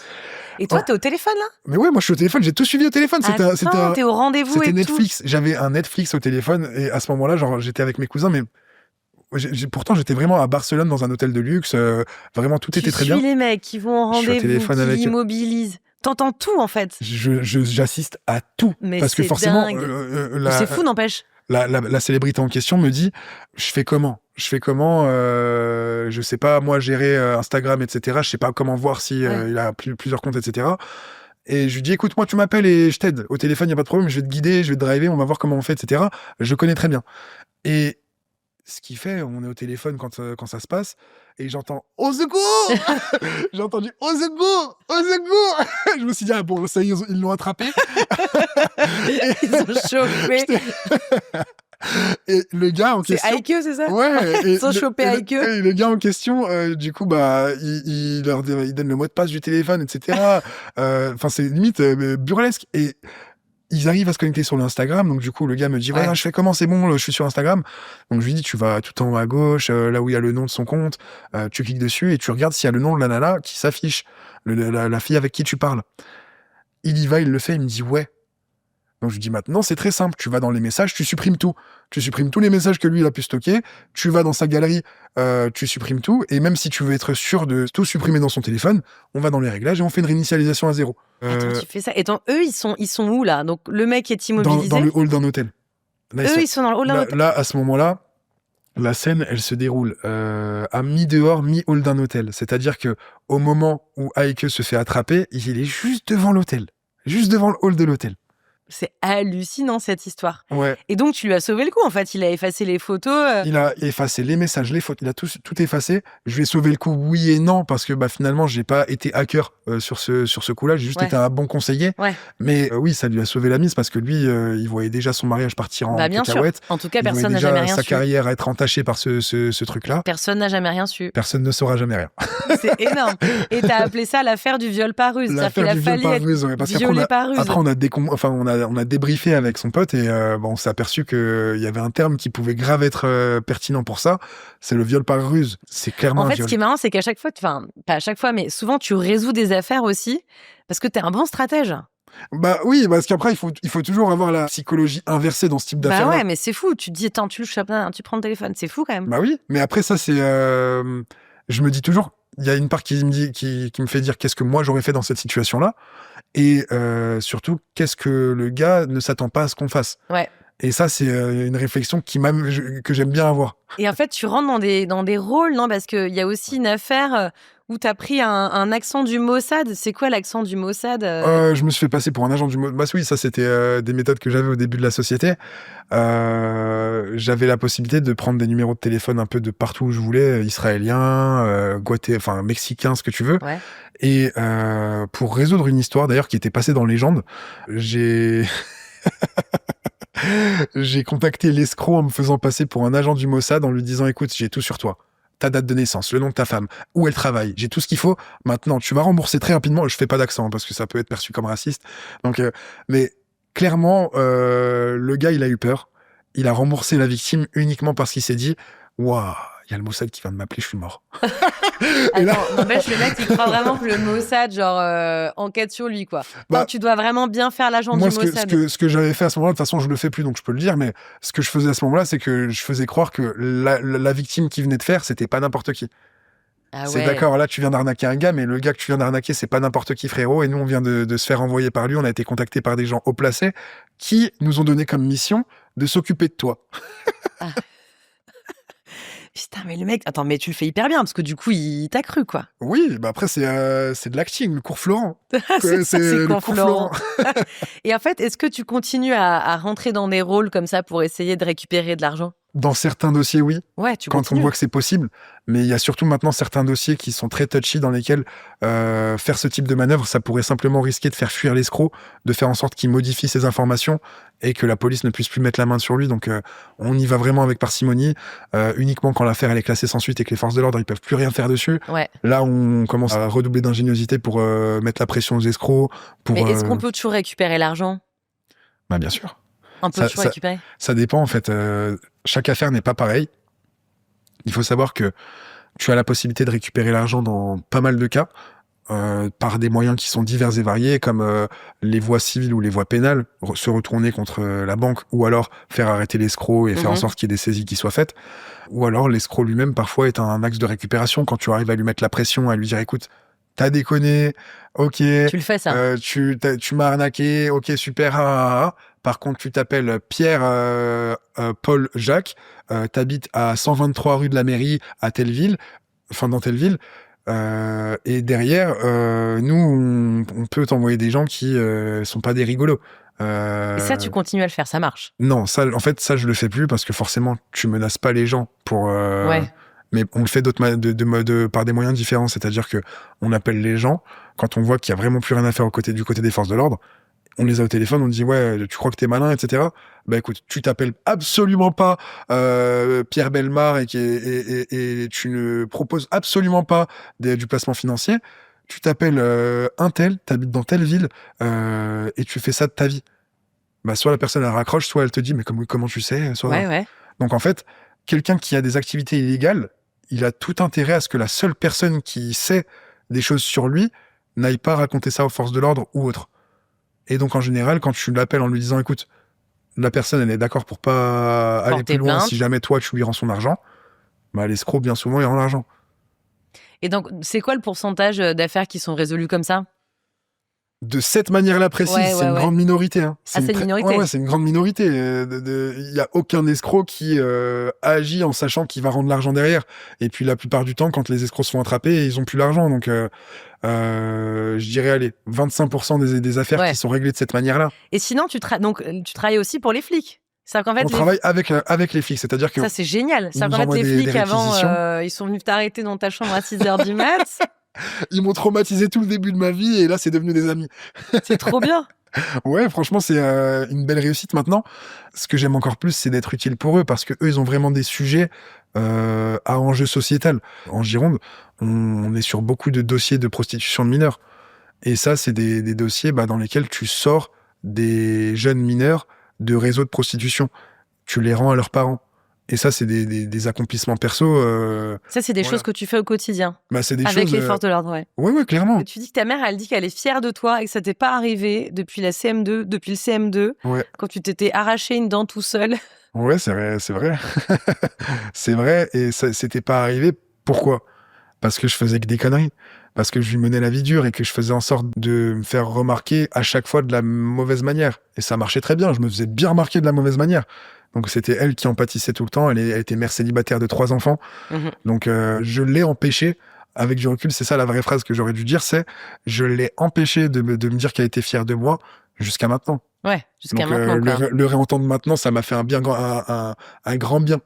Et toi, t'es au téléphone, là? Mais ouais, moi, je suis au téléphone. J'ai tout suivi au téléphone. T'es au rendez-vous et C'était tout. Netflix. J'avais un Netflix au téléphone et à ce moment-là, genre, j'étais avec mes cousins, mais pourtant, j'étais vraiment à Barcelone dans un hôtel de luxe. Vraiment, tout était très bien. Tu suis les mecs qui vont au rendez-vous, qui immobilisent. T'entends tout, en fait. J'assiste à tout. Mais parce que forcément, c'est fou, n'empêche. La célébrité en question me dit, je fais comment, je sais pas, moi, gérer Instagram, etc. Je sais pas comment voir si il a plusieurs comptes, etc. Et je lui dis, écoute, moi, tu m'appelles et je t'aide. Au téléphone, il n'y a pas de problème, je vais te guider, je vais te driver, on va voir comment on fait, etc. Je connais très bien. Et ce qui fait, on est au téléphone quand ça se passe, et j'entends « Au secours !» J'ai entendu « Au secours ! Au secours !» Je me suis dit « Ah bon, ça y est, ils l'ont attrapé. » Ils ont chopé. Et le gars en question... C'est Heike, c'est ça? Ouais. Ils ont chopé Heike. Et le gars en question, du coup, bah, il donne le mot de passe du téléphone, etc. Enfin, c'est limite burlesque. Et ils arrivent à se connecter sur l'Instagram, donc du coup le gars me dit je fais comment, c'est bon, je suis sur Instagram. Donc je lui dis tu vas tout en haut à gauche, là où il y a le nom de son compte, tu cliques dessus et tu regardes s'il y a le nom de la nana qui s'affiche, la fille avec qui tu parles. Il y va, il le fait, il me dit ouais. Donc je lui dis maintenant c'est très simple, tu vas dans les messages, tu supprimes tout. Tu supprimes tous les messages que lui il a pu stocker, tu vas dans sa galerie, tu supprimes tout, et même si tu veux être sûr de tout supprimer dans son téléphone, on va dans les réglages et on fait une réinitialisation à 0. Attends, tu fais ça. Et eux, ils sont où là? Donc le mec est immobilisé. Dans le hall d'un hôtel. Là, ils sont dans le hall d'un hôtel. Là, à ce moment-là, la scène, elle se déroule à mi-dehors, mi-hall d'un hôtel. C'est-à-dire que au moment où Heike se fait attraper, il est juste devant l'hôtel. Juste devant le hall de l'hôtel. C'est hallucinant, cette histoire. Ouais. Et donc, tu lui as sauvé le coup, en fait. Il a effacé les photos. Il a effacé les messages, les photos. Il a tout effacé. Je lui ai sauvé le coup, oui et non, parce que finalement, j'ai pas été hacker sur ce coup-là. J'ai juste été un bon conseiller. Ouais. Mais oui, ça lui a sauvé la mise parce que lui, il voyait déjà son mariage partir en cacahuète. Sûr. En tout cas, personne n'a jamais rien su. Sa carrière être entachée par ce truc-là. Personne n'a jamais rien su. Personne ne saura jamais rien. C'est énorme. Et t'as appelé ça l'affaire du viol par ruse. L'affaire du viol par ruse, ouais. Parce qu'après, on a débriefé avec son pote et on s'est aperçu qu'il y avait un terme qui pouvait grave être pertinent pour ça. C'est le viol par ruse. C'est clairement en fait, ce qui est marrant, c'est qu'à chaque fois, enfin, pas à chaque fois, mais souvent, tu résous des affaires aussi parce que t'es un bon stratège. Bah oui, parce qu'après, il faut toujours avoir la psychologie inversée dans ce type d'affaires. Bah ouais, mais c'est fou. Tu te dis, attends, tu prends le téléphone. C'est fou quand même. Bah oui, mais après, ça, c'est. Je me dis toujours, il y a une part qui me fait dire qu'est-ce que moi j'aurais fait dans cette situation-là. Et surtout, qu'est-ce que le gars ne s'attend pas à ce qu'on fasse. Ouais. Et ça, c'est une réflexion que j'aime bien avoir. Et en fait, tu rentres dans des rôles, non? Parce qu'il y a aussi une affaire où tu as pris un accent du Mossad. C'est quoi l'accent du Mossad? Je me suis fait passer pour un agent du Mossad. Bah oui, ça, c'était des méthodes que j'avais au début de la société. J'avais la possibilité de prendre des numéros de téléphone un peu de partout où je voulais, israéliens, mexicains, ce que tu veux. Ouais. Et pour résoudre une histoire, d'ailleurs, qui était passée dans Légende, j'ai J'ai contacté l'escroc en me faisant passer pour un agent du Mossad en lui disant, écoute, j'ai tout sur toi. Ta date de naissance, le nom de ta femme, où elle travaille, j'ai tout ce qu'il faut. Maintenant, tu vas rembourser très rapidement. Je fais pas d'accent parce que ça peut être perçu comme raciste. Donc, mais clairement, le gars, il a eu peur. Il a remboursé la victime uniquement parce qu'il s'est dit, waouh, il y a le Mossad qui vient de m'appeler, je suis mort. Et là... Attends, n'empêche, le mec, il croit vraiment que le Mossad, enquête sur lui, quoi. Bah, non, tu dois vraiment bien faire l'agent du Mossad. Ce que j'avais fait à ce moment-là, de toute façon, je le fais plus, donc je peux le dire, mais ce que je faisais à ce moment-là, c'est que je faisais croire que la victime qui venait de faire, c'était pas n'importe qui. Ah c'est ouais. D'accord, là, tu viens d'arnaquer un gars, mais le gars que tu viens d'arnaquer, c'est pas n'importe qui, frérot, et nous, on vient de se faire envoyer par lui, on a été contacté par des gens haut placés qui nous ont donné comme mission de s'occuper de toi. Ah. Putain, mais le mec... Attends, mais tu le fais hyper bien, parce que du coup, il t'a cru, quoi. Oui, bah après, c'est de l'acting, le cours Florent. c'est le cours Florent. Et en fait, est-ce que tu continues à rentrer dans des rôles comme ça pour essayer de récupérer de l'argent ? Dans certains dossiers, oui. Ouais, tu quand continues. On voit que c'est possible. Mais il y a surtout maintenant certains dossiers qui sont très touchy dans lesquels faire ce type de manœuvre, ça pourrait simplement risquer de faire fuir l'escroc, de faire en sorte qu'il modifie ses informations et que la police ne puisse plus mettre la main sur lui. Donc on y va vraiment avec parcimonie, uniquement quand l'affaire elle est classée sans suite et que les forces de l'ordre ils peuvent plus rien faire dessus. Ouais. Là, on commence à redoubler d'ingéniosité pour mettre la pression aux escrocs. Mais est-ce qu'on peut toujours récupérer l'argent ? Bah bien sûr. On peut toujours récupérer ? Ça dépend en fait. Chaque affaire n'est pas pareille. Il faut savoir que tu as la possibilité de récupérer l'argent dans pas mal de cas, par des moyens qui sont divers et variés, comme les voies civiles ou les voies pénales, se retourner contre la banque, ou alors faire arrêter l'escroc et faire en sorte qu'il y ait des saisies qui soient faites. Ou alors l'escroc lui-même, parfois, est un axe de récupération quand tu arrives à lui mettre la pression, à lui dire, écoute, t'as déconné, ok. Tu le fais, ça. Tu m'as arnaqué, ok, super. Par contre, tu t'appelles Pierre Paul Jacques, t'habites à 123 rue de la Mairie à telle ville, enfin dans telle ville, et derrière, nous, on peut t'envoyer des gens qui sont pas des rigolos. Et ça, tu continues à le faire, ça marche. Non, ça, en fait, ça, je le fais plus parce que forcément, tu menaces pas les gens pour. Ouais. Mais on le fait par des moyens différents, c'est-à-dire que on appelle les gens quand on voit qu'il y a vraiment plus rien à faire du côté des forces de l'ordre. On les a au téléphone, on dit ouais, tu crois que t'es malin, etc. Bah écoute, tu t'appelles absolument pas Pierre Bellemare et tu ne proposes absolument pas du placement financier. Tu t'appelles un tel, t'habites dans telle ville et tu fais ça de ta vie. Bah soit la personne elle raccroche, soit elle te dit mais comment tu sais, soit. Ouais. Donc en fait, quelqu'un qui a des activités illégales, il a tout intérêt à ce que la seule personne qui sait des choses sur lui n'aille pas raconter ça aux forces de l'ordre ou autres. Et donc, en général, quand tu l'appelles en lui disant, écoute, la personne, elle est d'accord pour pas aller plus loin si jamais toi, tu lui rends son argent, bah, l'escroc, bien souvent, il rend l'argent. Et donc, c'est quoi le pourcentage d'affaires qui sont résolues comme ça ? De cette manière-là précise, c'est une grande minorité. Hein. C'est une minorité. Ouais, c'est une grande minorité. Il y a aucun escroc qui agit en sachant qu'il va rendre l'argent derrière. Et puis, la plupart du temps, quand les escrocs se font attraper, ils ont plus l'argent. Donc, je dirais, allez, 25% des affaires qui sont réglées de cette manière-là. Et sinon, tu travailles aussi pour les flics. C'est-à-dire qu'en fait, on travaille avec les flics, c'est-à-dire que... Ça, c'est génial. C'est-à-dire qu'en fait, les flics, avant, ils sont venus t'arrêter dans ta chambre à 6h du mat'. Ils m'ont traumatisé tout le début de ma vie et là, c'est devenu des amis. C'est trop bien. Ouais, franchement, c'est une belle réussite maintenant. Ce que j'aime encore plus, c'est d'être utile pour eux parce que eux, ils ont vraiment des sujets à enjeu sociétal. En Gironde, on est sur beaucoup de dossiers de prostitution de mineurs. Et ça, c'est des dossiers dans lesquels tu sors des jeunes mineurs de réseaux de prostitution. Tu les rends à leurs parents. Et ça, c'est des accomplissements perso. Ça, c'est des choses que tu fais au quotidien. C'est des avec choses, les forces de l'ordre, ouais. Ouais, clairement. Et tu dis que ta mère, elle dit qu'elle est fière de toi et que ça t'est pas arrivé depuis le CM2, quand tu t'étais arraché une dent tout seul. Ouais, c'est vrai. C'est vrai, et ça c'était pas arrivé. Pourquoi ? Parce que je faisais que des conneries. Parce que je lui menais la vie dure et que je faisais en sorte de me faire remarquer à chaque fois de la mauvaise manière. Et ça marchait très bien. Je me faisais bien remarquer de la mauvaise manière. Donc c'était elle qui en pâtissait tout le temps. Elle était mère célibataire de 3 enfants. Donc je l'ai empêchée. Avec du recul, c'est ça la vraie phrase que j'aurais dû dire, c'est je l'ai empêchée de me dire qu'elle était fière de moi jusqu'à maintenant. Ouais, jusqu'à Donc maintenant, quoi. le réentendre maintenant, ça m'a fait un grand bien.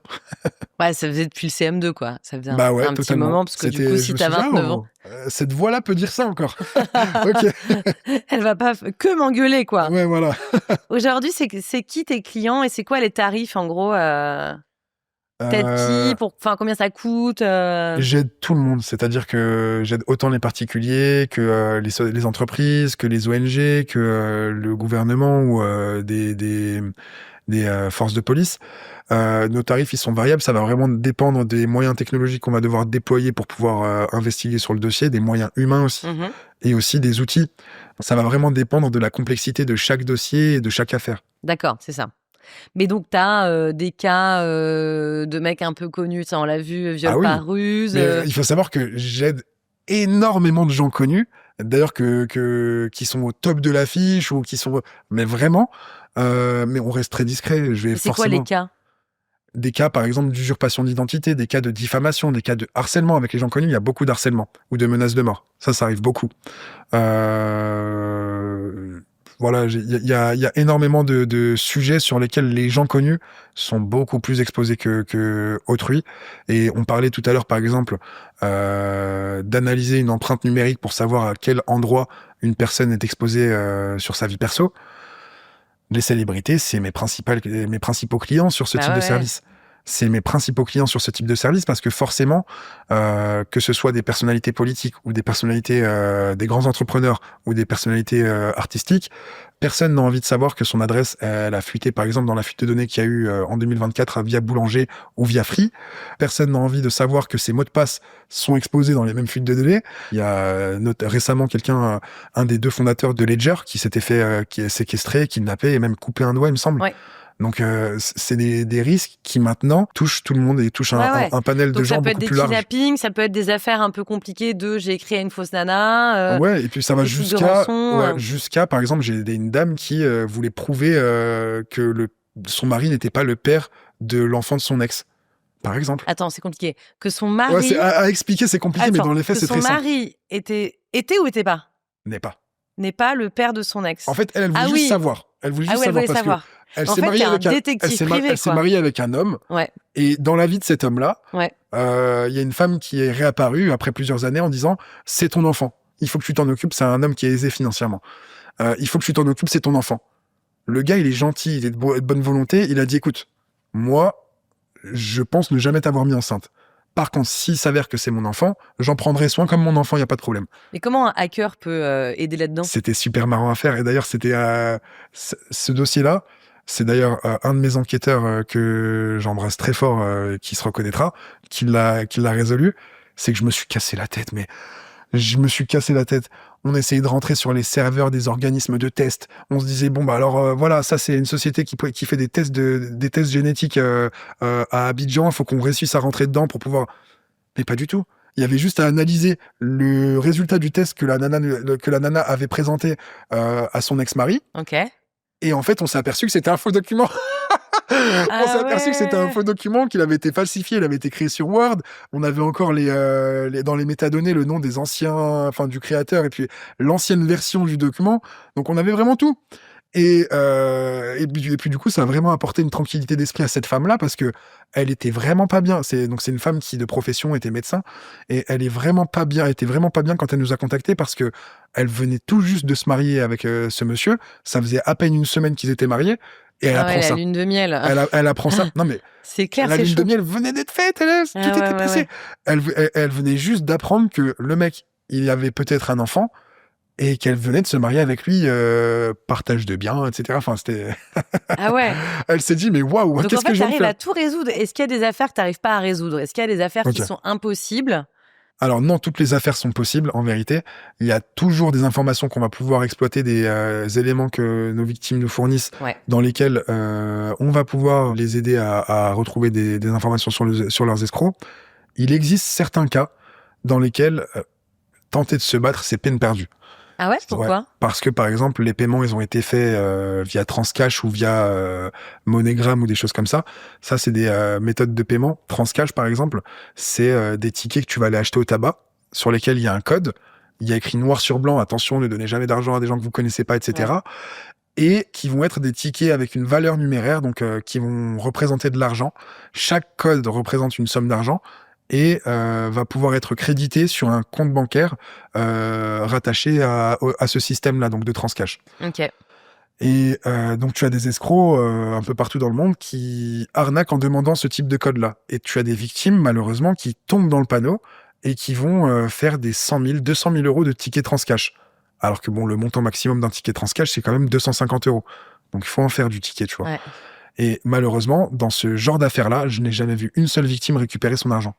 Ouais, ça faisait depuis le CM2, quoi. Ça faisait Bah ouais, un petit totalement. moment, parce que du coup, Je si me t'as suis dit, 29 ans, cette voix-là peut dire ça encore. Ok. elle va pas que m'engueuler, quoi. Ouais, voilà. Aujourd'hui, c'est qui tes clients et c'est quoi les tarifs, en gros t'aides qui Euh, enfin, combien ça coûte J'aide tout le monde, c'est-à-dire que j'aide autant les particuliers que les entreprises, que les ONG, que le gouvernement ou des forces de police. Nos tarifs, ils sont variables, ça va vraiment dépendre des moyens technologiques qu'on va devoir déployer pour pouvoir investiguer sur le dossier, des moyens humains aussi, Mhm. et aussi des outils. Ça va vraiment dépendre de la complexité de chaque dossier et de chaque affaire. D'accord, c'est ça. Mais donc, t'as des cas de mecs un peu connus, ça, on l'a vu, Ah viol oui, par ruse. mais il faut savoir que j'aide énormément de gens connus, d'ailleurs qui sont au top de l'affiche ou qui sont, mais vraiment, mais on reste très discret. Je vais Et c'est quoi les forcément cas? des cas, par exemple, d'usurpation d'identité, des cas de diffamation, des cas de harcèlement avec les gens connus. Il y a beaucoup d'harcèlement ou de menaces de mort. Ça arrive beaucoup. Euh, Voilà, il y a énormément de sujets sur lesquels les gens connus sont beaucoup plus exposés que autrui. Et on parlait tout à l'heure, par exemple, d'analyser une empreinte numérique pour savoir à quel endroit une personne est exposée sur sa vie perso. Les célébrités, c'est mes principaux clients sur ce Bah type ouais, de ouais. service. C'est mes principaux clients sur ce type de service parce que forcément, que ce soit des personnalités politiques ou des personnalités, des grands entrepreneurs ou des personnalités artistiques, personne n'a envie de savoir que son adresse, elle a fuité, par exemple, dans la fuite de données qu'il y a eu en 2024 via Boulanger ou via Free. Personne n'a envie de savoir que ses mots de passe sont exposés dans les mêmes fuites de données. Il y a récemment quelqu'un, un des deux fondateurs de Ledger, qui s'était fait qui est séquestré, kidnappé et même coupé un doigt, il me semble. Ouais. Donc c'est des risques qui maintenant touchent tout le monde et touchent Ouais, ouais. un panel de Donc, ça gens peut être beaucoup des plus large. kidnappings, ça peut être des affaires un peu compliquées de j'ai écrit à une fausse nana, Ouais, et puis ça va des trucs de jusqu'à rançon. jusqu'à par exemple, une dame qui voulait prouver que son mari n'était pas le père de l'enfant de son ex, par exemple. Attends, c'est compliqué. Que son Ouais, mari. à expliquer, c'est compliqué, mais Attends, dans les faits, que c'est son très simple. mari était ou était pas? N'est pas. N'est pas le père de son ex. En fait, elle voulait Ah juste oui. savoir. Elle voulait Ah juste oui, elle savoir voulait parce savoir. que elle En s'est fait, mariée t'es un avec détective privé, elle s'est quoi. mariée avec un homme. Ouais, Et dans la vie de cet homme-là, ouais. il y a une femme qui est réapparue après plusieurs années en disant c'est ton enfant. Il faut que tu t'en occupes. C'est un homme qui est aisé financièrement. Il faut que tu t'en occupes. C'est ton enfant. Le gars, il est gentil, il est de bonne volonté. Il a dit écoute, moi, je pense ne jamais t'avoir mis enceinte. Par contre, s'il s'avère que c'est mon enfant, j'en prendrai soin comme mon enfant. Il y a pas de problème. Mais comment un hacker peut aider là-dedans? C'était super marrant à faire. Et d'ailleurs, c'était ce dossier-là. C'est d'ailleurs un de mes enquêteurs que j'embrasse très fort, qui se reconnaîtra, qui l'a résolu. C'est que je me suis cassé la tête, mais je me suis cassé la tête. On essayait de rentrer sur les serveurs des organismes de tests. On se disait bon bah alors voilà, ça c'est une société qui fait des tests génétiques à Abidjan. Il faut qu'on réussisse à rentrer dedans pour pouvoir. Mais pas du tout. Il y avait juste à analyser le résultat du test que la nana avait présenté à son ex-mari. Ok. Et en fait, on s'est aperçu que c'était un faux document. On s'est aperçu que c'était un faux document, qu'il avait été falsifié, il avait été créé sur Word. On avait encore dans les métadonnées le nom des anciens, enfin du créateur et puis l'ancienne version du document. Donc on avait vraiment tout. Et puis du coup, ça a vraiment apporté une tranquillité d'esprit à cette femme-là parce que elle était vraiment pas bien. C'est une femme qui de profession était médecin et elle est vraiment pas bien. Elle était vraiment pas bien quand elle nous a contactés parce que elle venait tout juste de se marier avec ce monsieur. Ça faisait à peine une semaine qu'ils étaient mariés et elle apprend la ça. lune de miel. Elle apprend ça. Non mais c'est clair, la c'est lune chaud. de miel venait d'être faite. Tout était passé. Ouais. Elle venait juste d'apprendre que le mec, il avait peut-être un enfant. Et qu'elle venait de se marier avec lui, partage de biens, etc. Enfin, c'était. Ah ouais. Elle s'est dit, mais waouh, Donc qu'est-ce en fait, que je viens de t'arrives faire? à tout résoudre. Est-ce qu'il y a des affaires que t'arrives pas à résoudre? Est-ce qu'il y a des affaires qui sont impossibles? Alors non, toutes les affaires sont possibles, en vérité. Il y a toujours des informations qu'on va pouvoir exploiter, des éléments que nos victimes nous fournissent, dans lesquels on va pouvoir les aider à retrouver des informations sur leurs escrocs. Il existe certains cas dans lesquels tenter de se battre, c'est peine perdue. Ah ouais, pourquoi? Ouais, parce que par exemple, les paiements, ils ont été faits via Transcash ou via MoneyGram ou des choses comme ça. Ça, c'est des méthodes de paiement. Transcash, par exemple, c'est des tickets que tu vas aller acheter au tabac, sur lesquels il y a un code. Il y a écrit noir sur blanc, attention, ne donnez jamais d'argent à des gens que vous connaissez pas, etc. Ouais. et qui vont être des tickets avec une valeur numéraire, donc qui vont représenter de l'argent. Chaque code représente une somme d'argent et va pouvoir être crédité sur un compte bancaire rattaché à ce système-là, donc de Transcash. Ok. Et donc tu as des escrocs un peu partout dans le monde qui arnaquent en demandant ce type de code-là. Et tu as des victimes, malheureusement, qui tombent dans le panneau et qui vont faire des 100 000, 200 000 euros de tickets Transcash. Alors que bon, le montant maximum d'un ticket Transcash, c'est quand même 250 euros. Donc il faut en faire du ticket, tu vois. Ouais. Et malheureusement, dans ce genre d'affaires-là, je n'ai jamais vu une seule victime récupérer son argent.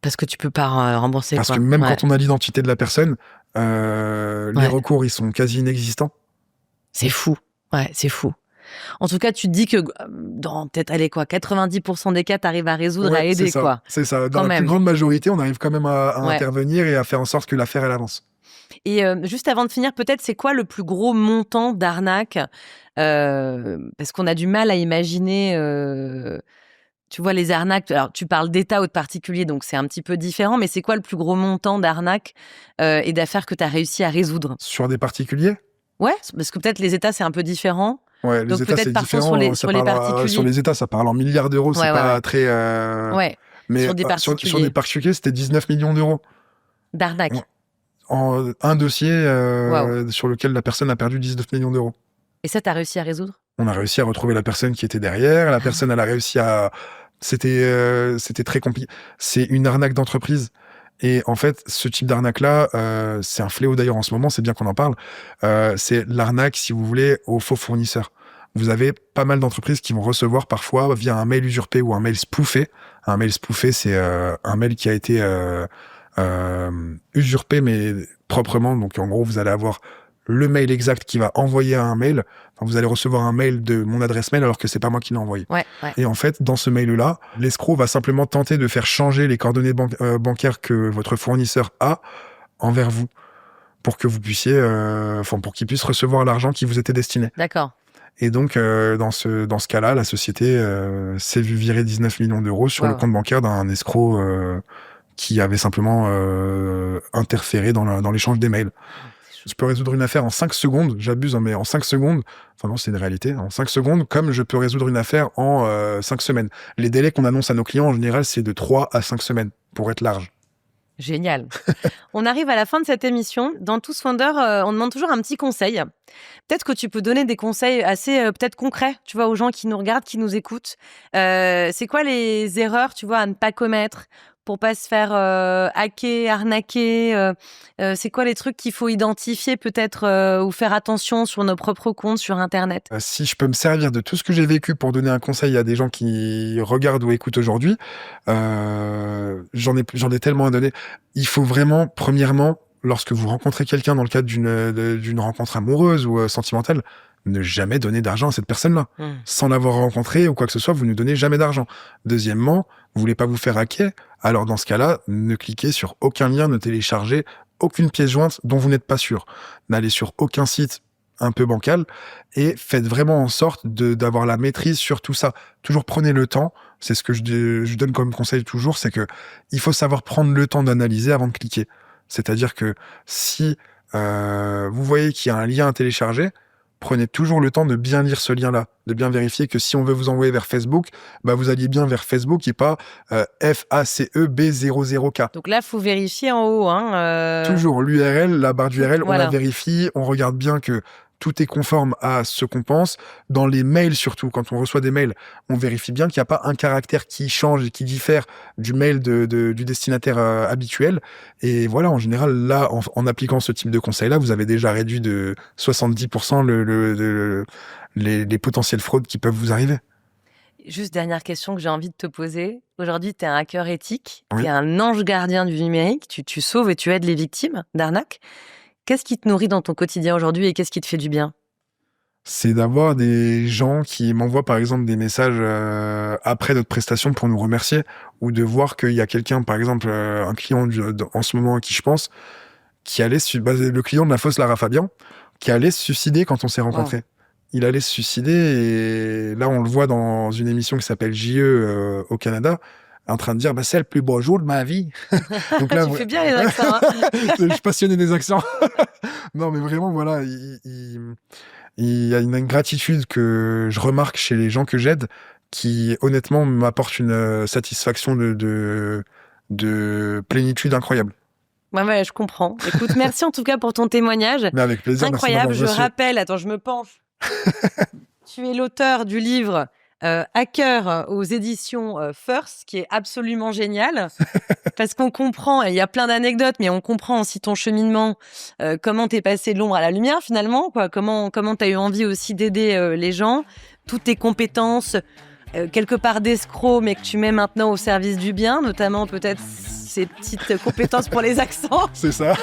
Parce que tu peux pas rembourser. Parce quoi. que même Ouais. quand on a l'identité de la personne, les recours, ils sont quasi inexistants. C'est fou. Ouais, c'est fou. En tout cas, tu te dis que dans peut-être, 90% des cas, tu arrives à résoudre, à aider, c'est ça, quoi. C'est ça. Dans Quand la même. plus grande majorité, on arrive quand même à Ouais. intervenir et à faire en sorte que l'affaire, elle avance. Et juste avant de finir, peut-être, c'est quoi le plus gros montant d'arnaque parce qu'on a du mal à imaginer, tu vois, les arnaques. Alors, tu parles d'État ou de particulier, donc c'est un petit peu différent, mais c'est quoi le plus gros montant d'arnaque et d'affaires que tu as réussi à résoudre? Sur des particuliers? Ouais, parce que peut-être les États, c'est un peu différent. Ouais, les Donc États, peut-être c'est partons différent. sur les particuliers. Sur les États, ça parle en milliards d'euros. C'est Ouais, pas ouais. très... Ouais, Mais sur des particuliers. sur des particuliers, c'était 19 millions d'euros. D'arnaque. En un dossier Waouh. sur lequel la personne a perdu 19 millions d'euros. Et ça, tu as réussi à résoudre? On a réussi à retrouver la personne qui était derrière. La personne, elle a réussi à... C'était très compliqué. C'est une arnaque d'entreprise. Et en fait, ce type d'arnaque-là, c'est un fléau d'ailleurs en ce moment, c'est bien qu'on en parle. C'est l'arnaque, si vous voulez, aux faux fournisseurs. Vous avez pas mal d'entreprises qui vont recevoir parfois via un mail usurpé ou un mail spoofé. Un mail spoofé, c'est un mail qui a été usurpé, mais proprement. Donc en gros, vous allez avoir le mail exact qui va envoyer un mail. Enfin, vous allez recevoir un mail de mon adresse mail alors que c'est pas moi qui l'ai envoyé. Ouais. Et en fait, dans ce mail-là, l'escroc va simplement tenter de faire changer les coordonnées bancaires que votre fournisseur a envers vous pour que vous puissiez, pour qu'il puisse recevoir l'argent qui vous était destiné. D'accord. Et donc, dans ce cas-là, la société s'est vue virer 19 millions d'euros sur le compte bancaire d'un escroc qui avait simplement interféré dans l'échange des mails. Je peux résoudre une affaire en 5 secondes, j'abuse, hein, mais en 5 secondes, enfin non, c'est une réalité, en 5 secondes, comme je peux résoudre une affaire en 5 semaines. Les délais qu'on annonce à nos clients, en général, c'est de 3 à 5 semaines, pour être large. Génial. On arrive à la fin de cette émission. Dans Tous Founder, on demande toujours un petit conseil. Peut-être que tu peux donner des conseils assez peut-être concrets, tu vois, aux gens qui nous regardent, qui nous écoutent. C'est quoi les erreurs, tu vois, à ne pas commettre pour pas se faire hacker, arnaquer c'est quoi les trucs qu'il faut identifier peut-être ou faire attention sur nos propres comptes sur Internet? Si je peux me servir de tout ce que j'ai vécu pour donner un conseil à des gens qui regardent ou écoutent aujourd'hui, j'en ai tellement à donner. Il faut vraiment, premièrement, lorsque vous rencontrez quelqu'un dans le cadre d'une rencontre amoureuse ou sentimentale, ne jamais donner d'argent à cette personne-là. Sans l'avoir rencontrée ou quoi que ce soit, vous ne donnez jamais d'argent. Deuxièmement, vous voulez pas vous faire hacker, alors dans ce cas-là, ne cliquez sur aucun lien, ne téléchargez aucune pièce jointe dont vous n'êtes pas sûr. N'allez sur aucun site un peu bancal et faites vraiment en sorte d'avoir la maîtrise sur tout ça. Toujours prenez le temps. C'est ce que je donne comme conseil toujours, c'est que il faut savoir prendre le temps d'analyser avant de cliquer. C'est-à-dire que si vous voyez qu'il y a un lien à télécharger, prenez toujours le temps de bien lire ce lien-là, de bien vérifier que si on veut vous envoyer vers Facebook, bah vous alliez bien vers Facebook et pas FACEB00K. Donc là, faut vérifier en haut. Toujours l'URL, la barre d'URL, Voilà. on la vérifie, on regarde bien que tout est conforme à ce qu'on pense. Dans les mails surtout, quand on reçoit des mails, on vérifie bien qu'il n'y a pas un caractère qui change et qui diffère du mail du destinataire habituel. Et voilà, en général, là, en appliquant ce type de conseil-là, vous avez déjà réduit de 70% les potentielles fraudes qui peuvent vous arriver. Juste dernière question que j'ai envie de te poser. Aujourd'hui, tu es un hacker éthique, Oui. tu es un ange gardien du numérique, tu sauves et tu aides les victimes d'arnaques. Qu'est-ce qui te nourrit dans ton quotidien aujourd'hui et qu'est-ce qui te fait du bien? C'est d'avoir des gens qui m'envoient par exemple des messages après notre prestation pour nous remercier, ou de voir qu'il y a quelqu'un, par exemple un client en ce moment à qui je pense, qui allait le client de la fosse Lara Fabian, qui allait se suicider quand on s'est rencontrés. Wow. Il allait se suicider et là on le voit dans une émission qui s'appelle JE au Canada, en train de dire c'est le plus beau jour de ma vie. Donc là, tu fais bien les accents. Hein. Je suis passionné des accents. Non mais vraiment voilà, il y a une gratitude que je remarque chez les gens que j'aide qui, honnêtement, m'apporte une satisfaction de plénitude incroyable. Ouais, je comprends. Écoute, merci en tout cas pour ton témoignage. Mais avec plaisir. Incroyable, merci je monsieur. rappelle, attends, je me penche. Tu es l'auteur du livre Hacker aux éditions First, qui est absolument génial, parce qu'on comprend, et il y a plein d'anecdotes, mais on comprend aussi ton cheminement, comment t'es passé de l'ombre à la lumière finalement, quoi, comment t'as eu envie aussi d'aider les gens, toutes tes compétences, quelque part d'escroc, mais que tu mets maintenant au service du bien, notamment peut-être ces petites compétences pour les accents. C'est ça.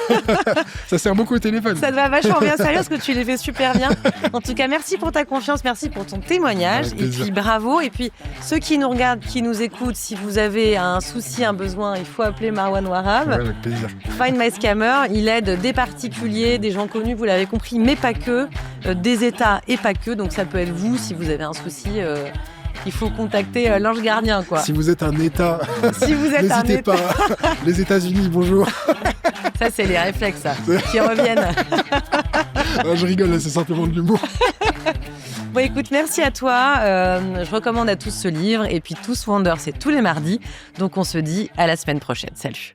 Ça sert beaucoup au téléphone. Ça te va vachement bien, sérieux, parce que tu les fais super bien. En tout cas, merci pour ta confiance, merci pour ton témoignage. Et puis bravo. Et puis ceux qui nous regardent, qui nous écoutent, si vous avez un souci, un besoin, il faut appeler Marwan Warab. Ouais, avec plaisir. Find My Scammer, il aide des particuliers, des gens connus, vous l'avez compris, mais pas que, des États et pas que. Donc ça peut être vous si vous avez un souci. Il faut contacter l'ange gardien, quoi. Si vous êtes un État, si vous êtes n'hésitez pas. Les États-Unis, bonjour. Ça, c'est les réflexes, ça, qui reviennent. Je rigole, c'est simplement de l'humour. Bon, écoute, merci à toi. Je recommande à tous ce livre. Et puis, Tous Wonder, c'est tous les mardis. Donc, on se dit à la semaine prochaine. Salut.